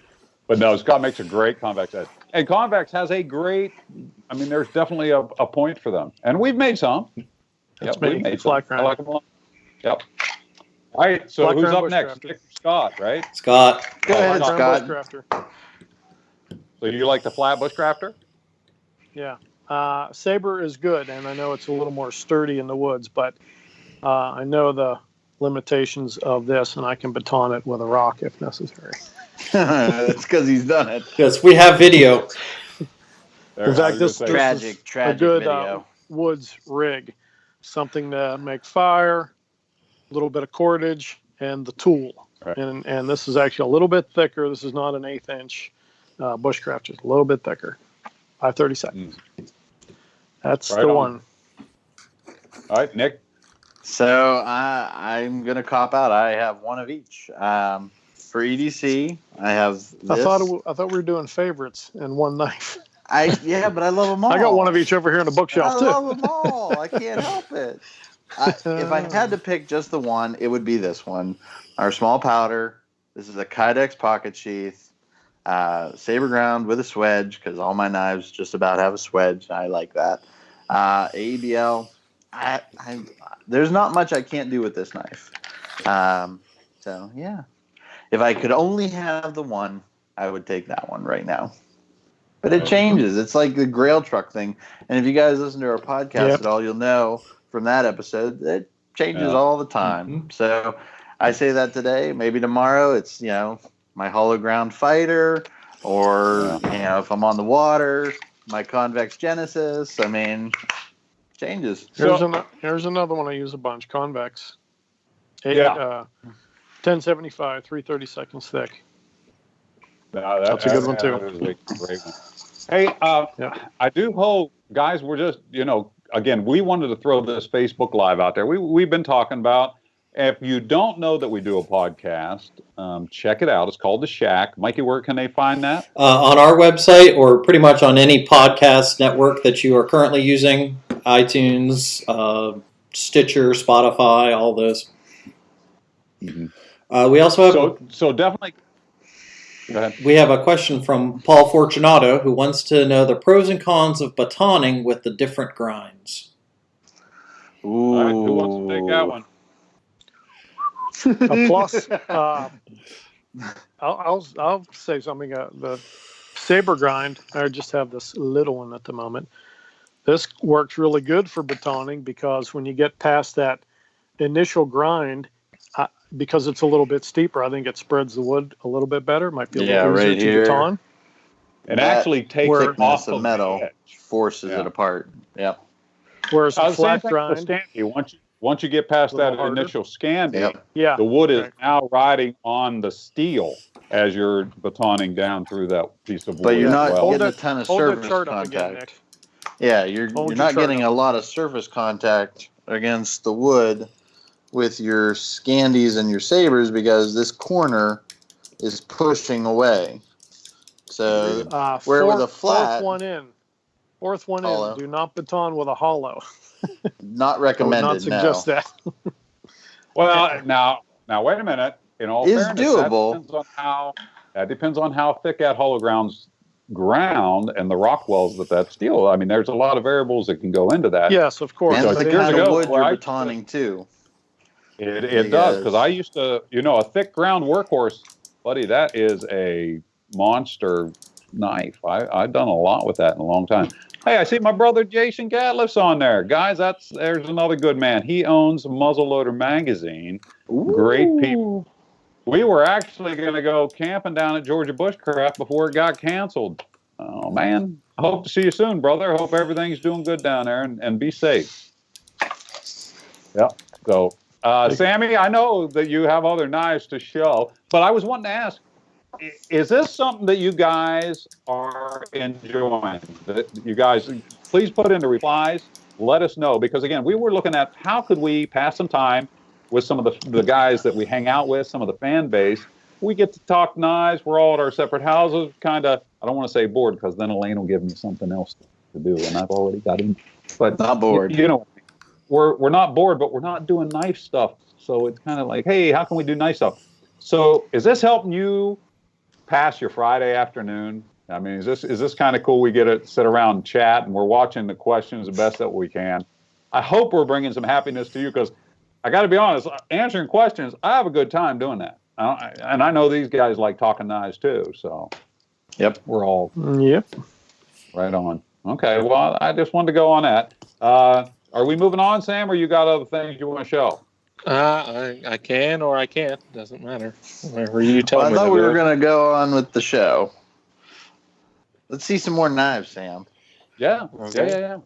But no, Scott makes a great convex knife. And convex has there's definitely a point for them. And we've made some. We've made some. I like them a lot. Yep. All right, so who's up next? Scott, right? Scott. Go ahead, Scott. So you like the flat bushcrafter? Yeah. Saber is good, and I know it's a little more sturdy in the woods, but I know the limitations of this, and I can baton it with a rock if necessary. That's because he's done it. Yes, we have video. In fact, this is tragic a good video. Woods rig. Something to make fire, a little bit of cordage, and the tool. Right. And this is actually a little bit thicker. This is not an 1/8 inch bushcraft, just a little bit thicker. 5/32. That's right the one. All right, Nick. So I'm gonna cop out. I have one of each. For EDC, I have this. I thought we were doing favorites and one knife. But I love them all. I got one of each over here in the bookshelf too. I love them all. I can't help it. If I had to pick just the one, it would be this one. Our small powder. This is a Kydex pocket sheath. Saber ground with a swedge, because all my knives just about have a swedge. I like that. ABL. There's not much I can't do with this knife. So yeah, if I could only have the one, I would take that one right now. But it changes. It's like the Grail truck thing. And if you guys listen to our podcast at all, you'll know from that episode it changes all the time. Mm-hmm. So I say that today. Maybe tomorrow it's my hollow ground fighter, or if I'm on the water, my convex Genesis. I mean, changes. Here's another one I use a bunch. Convex. 1075, 3/32 thick. No, that's a good one too. A great one. Hey, I do hope, guys, we're just again, we wanted to throw this Facebook Live out there. We've been talking about. If you don't know that we do a podcast, check it out. It's called The Shack. Mikey, where can they find that? On our website, or pretty much on any podcast network that you are currently using. iTunes, Stitcher, Spotify, all those. Mm-hmm. We also have... So definitely... Go ahead. We have a question from Paul Fortunato, who wants to know the pros and cons of batoning with the different grinds. Ooh. All right, who wants to take that one? A plus, I'll say something. The saber grind, I just have this little one at the moment. This works really good for batoning because when you get past that initial grind, because it's a little bit steeper, I think it spreads the wood a little bit better. Might be a little easier to baton. And actually takes it off the metal, forces it apart. Yep. Whereas a flat grind, once you get past that harder. initial scanning, Yep. Yeah. the wood is Okay. now riding on the steel as you're batoning down through that piece of wood. But you're as not well. getting a ton of Hold that surface chart up again, contact. Nick. Yeah, you're Hold your not chart getting up. a lot of surface contact against the wood with your scandies and your sabers because this corner is pushing away. So where with a flat fourth one hollow. in. Do not baton with a hollow. Not I would recommended. not suggest no. that. Well, now wait a minute. In all Is fairness, doable. that depends on how thick that hollow ground's ground and the rock wells that steel. I mean, there's a lot of variables that can go into that. Yes, of course. And Because the years kind of ago, wood where you're I used to- batoning too. It does, because I used to, a thick ground workhorse, buddy, that is a monster knife. I've done a lot with that in a long time. Hey, I see my brother Jason Gatliff's on there. Guys, there's another good man. He owns Muzzleloader Magazine. Ooh. Great people. We were actually going to go camping down at Georgia Bushcraft before it got canceled. Oh, man. I hope to see you soon, brother. Hope everything's doing good down there, and be safe. Yep. So, Sammy, I know that you have other knives to show, but I was wanting to ask, is this something that you guys are enjoying? That you guys, please put in the replies. Let us know, because again, we were looking at how could we pass some time with some of the guys that we hang out with, some of the fan base. We get to talk knives. We're all at our separate houses. Kind of, I don't want to say bored, because then Elaine will give me something else to do, and I've already got him. But Not bored. We're not bored, but we're not doing knife stuff. So it's kind of like, hey, how can we do knife stuff? So is this helping you pass your Friday afternoon? I mean, is this kind of cool? We get to sit around and chat, and we're watching the questions the best that we can. I hope we're bringing some happiness to you, because I got to be honest, answering questions, I have a good time doing that. And I know these guys like talking knives too. So, Yep, we're all Yep. right on. Okay, well, I just wanted to go on that. Are we moving on, Sam, or you got other things you want to show? I can or I can't. Doesn't matter. Whatever you tell me. I thought we were going to go on with the show. Let's see some more knives, Sam. Yeah. Okay.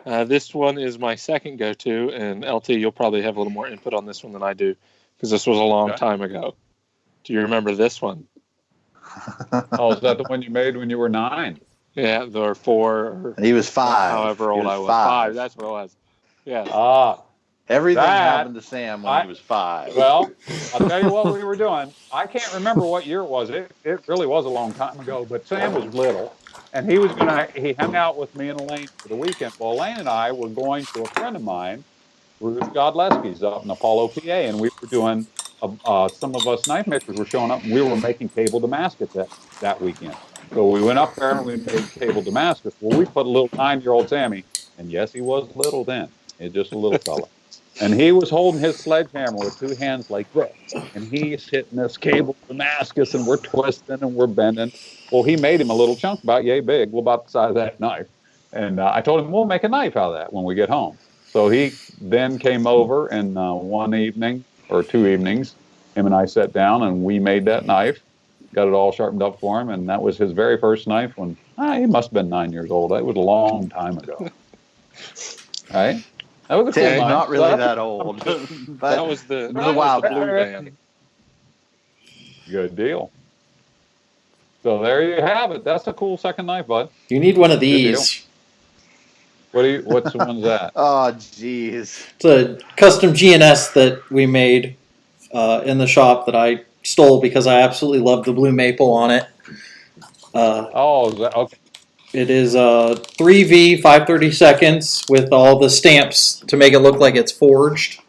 Yeah. This one is my second go-to, and LT, you'll probably have a little more input on this one than I do, because this was a long time ago. Do you remember this one? Oh, is that the one you made when you were 9? Yeah, or 4. Or He was 5. however old I was. 5. That's what it was. Yeah. Everything happened to Sam when he was 5. Well, I'll tell you what we were doing. I can't remember what year it was. It really was a long time ago, but Sam was little, and he hung out with me and Elaine for the weekend. Well, Elaine and I were going to a friend of mine, Ruth Godleski's, up in Apollo, PA, and we were doing, some of us knife makers were showing up, and we were making cable Damascus that weekend. So we went up there and we made cable Damascus. Well, we put a little 9-year-old Sammy, and yes, he was little then. He's just a little fella. And he was holding his sledgehammer with 2 hands like this. And he's hitting this cable Damascus, and we're twisting and we're bending. Well, he made him a little chunk about yay big, well, about the size of that knife. And I told him, we'll make a knife out of that when we get home. So he then came over, and one evening or 2 evenings, him and I sat down and we made that knife, got it all sharpened up for him. And that was his very first knife when he must have been 9 years old. That was a long time ago. Right? That was a cool Sam's knife. not really that old. But That was the wild blue band. Good deal. So there you have it. That's a cool second knife, bud. You need one of these. What's the one's that? Oh, jeez. It's a custom GNS that we made in the shop that I stole because I absolutely love the blue maple on it. Is that okay? It is 3V 5/32 with all the stamps to make it look like it's forged.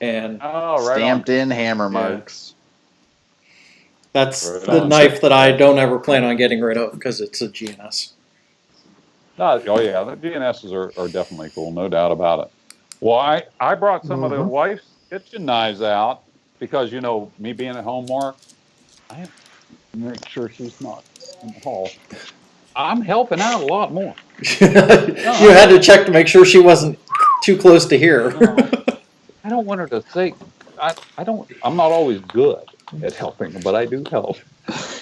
And Right Stamped in hammer marks. that's Right the on. knife that I don't ever plan on getting rid of because it's a GNS. Oh yeah, the GNSs are definitely cool, no doubt about it. Well, I brought some of the wife's kitchen knives out because, me being at home more, I have to make sure she's not in the hall. I'm helping out a lot more. You had to check to make sure she wasn't too close to here. No, I don't want her to think. I'm not always good at helping, but I do help.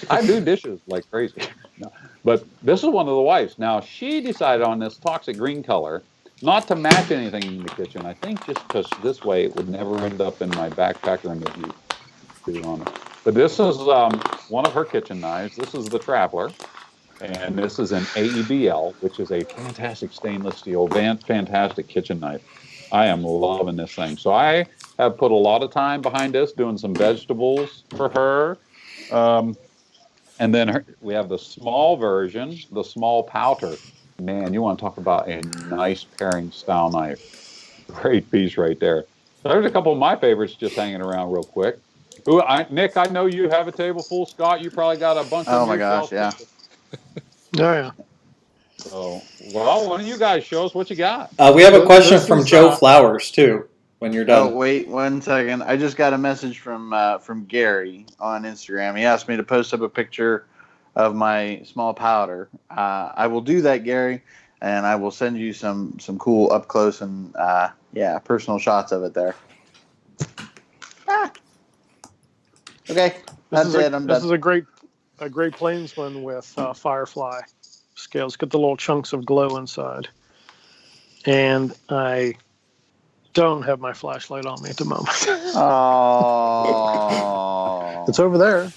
I do dishes like crazy. No. But this is one of the wife's. Now, she decided on this toxic green color, not to match anything in the kitchen. I think just because this way it would never end up in my backpack or in the Jeep, to be honest. But this is one of her kitchen knives. This is the Traveler. And this is an AEBL, which is a fantastic stainless steel, fantastic kitchen knife. I am loving this thing. So I have put a lot of time behind this, doing some vegetables for her. And then we have the small version, the small powder. Man, you want to talk about a nice paring style knife. Great piece right there. So there's a couple of my favorites just hanging around real quick. Ooh, Nick, I know you have a table full. Scott, you probably got a bunch of Oh my gosh, yeah. Oh, yeah. So, well, why don't you guys show us what you got? We have a question This from is, Joe Flowers too. When you're Oh done. wait 1 second. I just got a message from Gary on Instagram. He asked me to post up a picture of my small powder. I will do that, Gary, and I will send you some cool up close and personal shots of it there. Okay, that's it. I'm This done. is a great plainsman with Firefly scales. Got the little chunks of glow inside. And I don't have my flashlight on me at the moment. Oh, It's over there.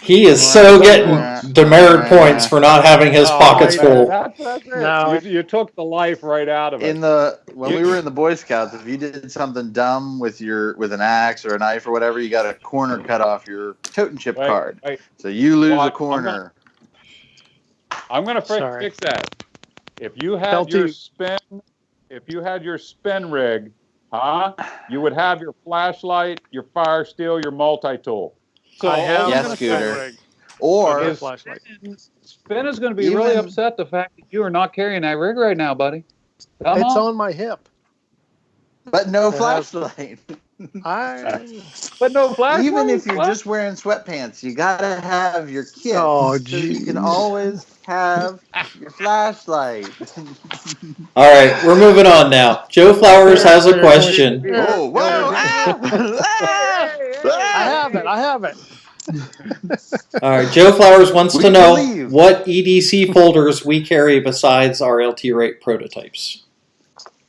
He is so getting demerit points for not having his pockets full. That's it. No. You took the life right out of it. When we were in the Boy Scouts, if you did something dumb with an axe or a knife or whatever, you got a corner cut off your totem chip card. Right. So you lose Well, a corner. I'm gonna fix that. If you had your spin rig, you would have your flashlight, your fire steel, your multi-tool. So I have Yes, a Scooter. rig. Or His flashlight. Spin is going to be really upset the fact that you are not carrying that rig right now, buddy. It's on my hip. but no flashlight. But no flashlight. Even if you're just wearing sweatpants, you gotta have your kit. Oh, so you can always have your flashlight. All right, we're moving on now. Joe Flowers has a question. Oh, whoa! I have it. All right, Joe Flowers wants We to know believe. what EDC folders we carry besides our LT rate prototypes.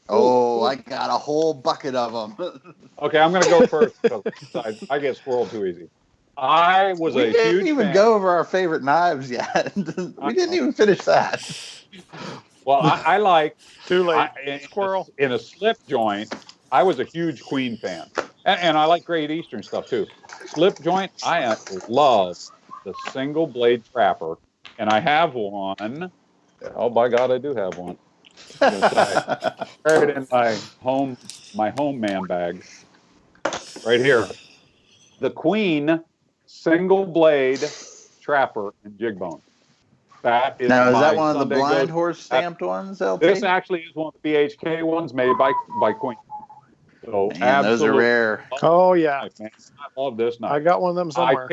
Oh, I got a whole bucket of them. Okay, I'm going to go first because I get squirreled too easy. I was We a didn't huge even fan. go over our favorite knives yet. We didn't even finish that. Well, I like Too late. squirrel in a slip joint. I was a huge Queen fan, and I like Great Eastern stuff too. Slip joint, I love the single blade trapper, and I have one. Oh by God, I do have one. I carry it in my home man bag, right here. The Queen single blade trapper and jig bone. That is Now, is that my one of the Sunday blind go-to. horse stamped ones, LT? This actually is one of the BHK ones made by Queen. So Man, those are absolutely. rare. Oh, yeah. Man, I love this knife. I got one of them somewhere.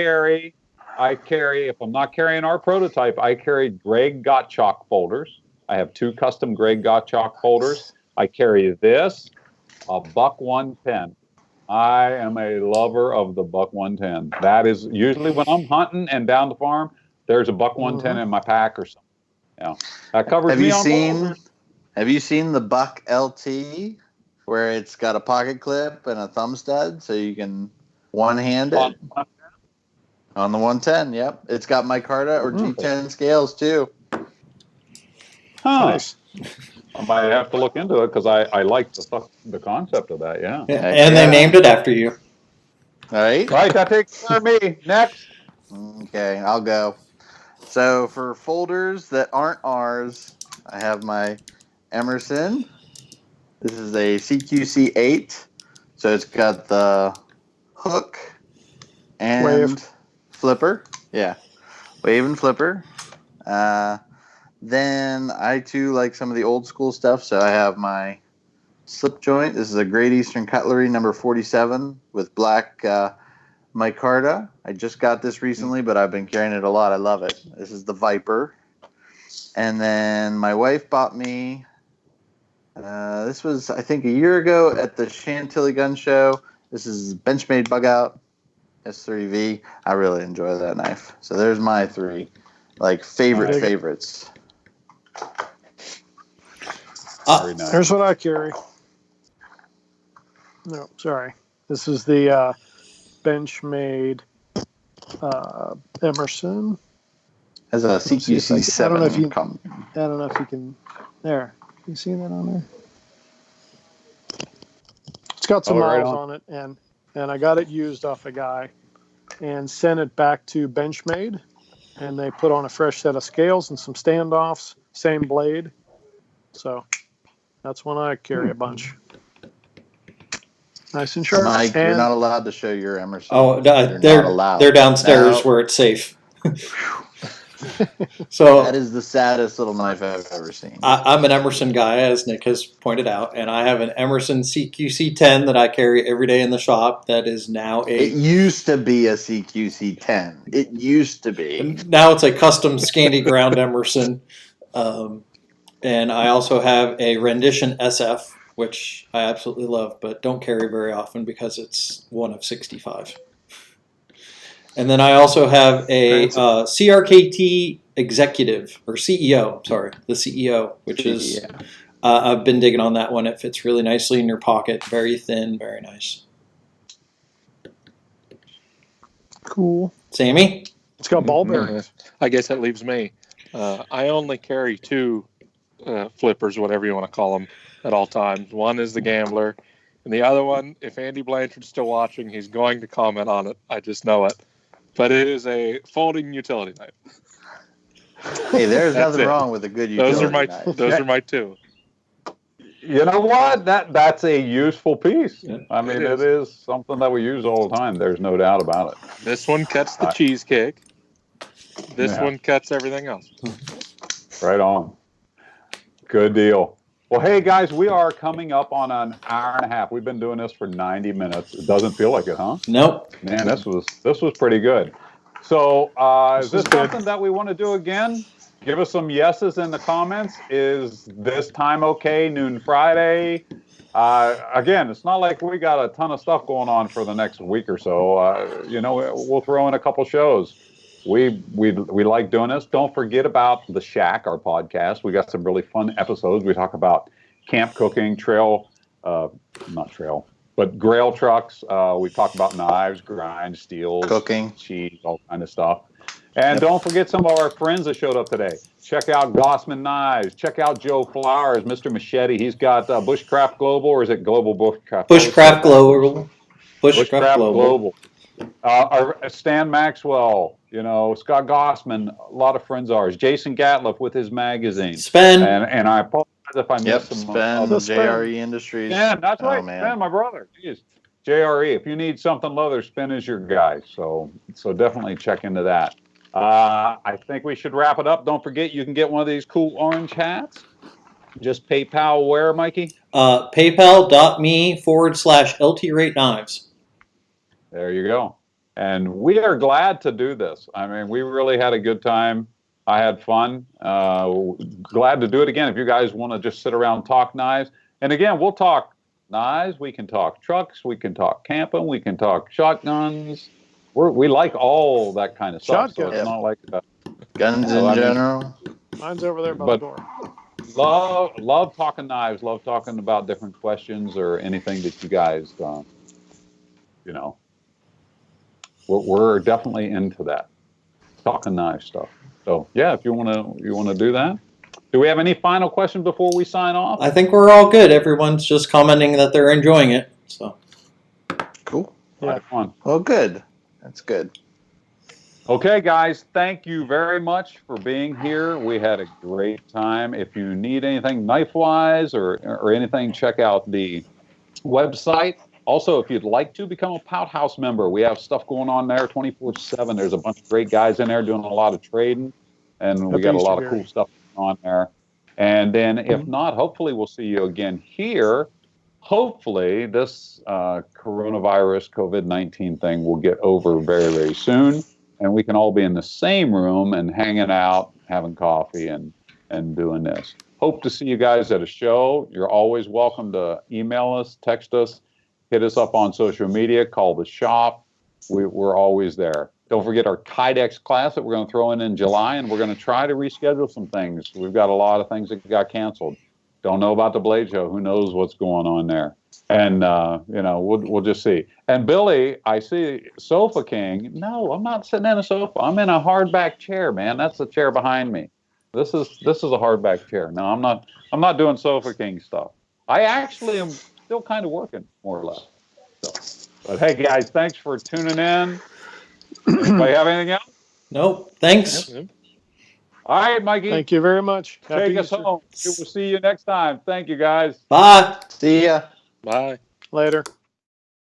I carry, if I'm not carrying our prototype, I carry Greg Gottschalk folders. I have 2 custom Greg Gottschalk folders. I carry this, a Buck 110. I am a lover of the Buck 110. That is usually when I'm hunting and down the farm, there's a Buck 110 in my pack or something. Yeah, that covers me on both. Have you seen the Buck LT where it's got a pocket clip and a thumb stud so you can one-hand it? On the 110, yep. It's got micarta or G10 scales too. Huh. Nice. I might have to look into it because I like the concept of that, yeah. And they named it after you. All right. Right, that takes care of me. Next. Okay, I'll go. So for folders that aren't ours, I have my Emerson. This is a CQC 8. So it's got the hook and Wave. flipper. Yeah, wave and flipper. Then I too like some of the old school stuff. So I have my slip joint. This is a Great Eastern Cutlery number 47 with black micarta. I just got this recently, but I've been carrying it a lot. I love it. This is the Viper. And then my wife bought me, this was, I think, a year ago at the Chantilly Gun Show. This is Benchmade Bug Out S3V. I really enjoy that knife. So there's my 3, favorites. Very nice. Here's what I carry. No, sorry. This is the Benchmade Emerson. As a Let's see if CQC 7. I don't know if you can. There. You see that on there? It's got some right miles on. on it, and I got it used off a guy and sent it back to Benchmade, and they put on a fresh set of scales and some standoffs, same blade. So that's when I carry a bunch. Nice and sharp. Mike, and you're not allowed to show your Emerson. Oh, You're not allowed. they're downstairs No. where it's safe. So That is the saddest little knife I've ever seen. I'm an Emerson guy, as Nick has pointed out, and I have an Emerson CQC 10 that I carry every day in the shop. That is now It used to be a CQC 10. It used to be. now it's a custom Scandi ground Emerson, and I also have a Rendition SF, which I absolutely love, but don't carry very often because it's one of 65. And then I also have a CRKT Executive, or CEO, sorry, the CEO, which is, I've been digging on that one. It fits really nicely in your pocket, very thin, very nice. cool. Sammy? It's got ball bearings. I guess that leaves me. I only carry two flippers, whatever you want to call them, at all times. One is the Gambler, and the other one, if Andy Blanchard's still watching, he's going to comment on it. I just know it. But it is a folding utility knife. Hey, there's nothing it. wrong with a good utility knife. Those are my two. You know what? That's a useful piece. Yeah, I mean, it is something that we use all the time. There's no doubt about it. This one cuts the cheesecake. This one cuts everything else. Right on. Good deal. Well, hey, guys, we are coming up on an hour and a half. We've been doing this for 90 minutes. It doesn't feel like it, huh? Nope. Man, this was pretty good. So is this something that we want to do again? Give us some yeses in the comments. Is this time okay? Noon Friday? Again, it's not like we got a ton of stuff going on for the next week or so. We'll throw in a couple shows. We like doing this. Don't forget about The Shack, our podcast. We got some really fun episodes. We talk about camp cooking, grail trucks. We talk about knives, grinds, steels, Cooking, cheese, all kind of stuff. And don't forget some of our friends that showed up today. Check out Gossman Knives. Check out Joe Flowers, Mr. Machete. He's got Bushcraft Global, or is it Global Bushcraft? Bushcraft Global. Bushcraft Global. Our Stan Maxwell, Scott Gossman, a lot of friends of ours. Jason Gatliff with his magazine. Spen. And I apologize if I missed some. Spen, JRE Industries. Yeah, that's right. Man. Spen, my brother. Jeez. JRE. If you need something leather, Spen is your guy. So definitely check into that. I think we should wrap it up. Don't forget, you can get one of these cool orange hats. Just PayPal where, Mikey? PayPal.me/LT Rate Knives. There you go. And we are glad to do this. I mean, we really had a good time. I had fun. Glad to do it again. If you guys want to just sit around and talk knives. And again, we'll talk knives. We can talk trucks. We can talk camping. We can talk shotguns. We like all that kind of stuff. Shotgun. So it's not like that. Guns in general. Mine's over there by the door. Love talking knives. Love talking about different questions or anything that you guys, we're definitely into that talking knife stuff. So yeah, if you want to do that. Do we have any final questions before we sign off? I think we're all good. Everyone's just commenting that they're enjoying it. So Cool. Yeah. Fun. Well, good. That's good. Okay, guys, thank you very much for being here. We had a great time. If you need anything knife-wise or anything, check out the website. Also, if you'd like to become a Pout House member, we have stuff going on there 24/7. There's a bunch of great guys in there doing a lot of trading, and we got a lot of cool stuff on there. And then if not, hopefully we'll see you again here. Hopefully this coronavirus COVID-19 thing will get over very, very soon, and we can all be in the same room and hanging out, having coffee and doing this. Hope to see you guys at a show. You're always welcome to email us, text us, hit us up on social media, call the shop. We're always there. Don't forget our Kydex class that we're going to throw in July, and we're going to try to reschedule some things. We've got a lot of things that got canceled. Don't know about the Blade Show. Who knows what's going on there? And we'll just see. And Billy, I see Sofa King. No, I'm not sitting in a sofa. I'm in a hardback chair, man. That's the chair behind me. This is a hardback chair. No, I'm not doing Sofa King stuff. I actually am still kind of working, more or less. So, but hey, guys, thanks for tuning in. Anybody have anything else? Nope. Thanks. Yep. All right, Mikey. Thank you very much. Take Happy us Easter. home. We will see you next time. Thank you, guys. Bye. See ya. Bye. Later.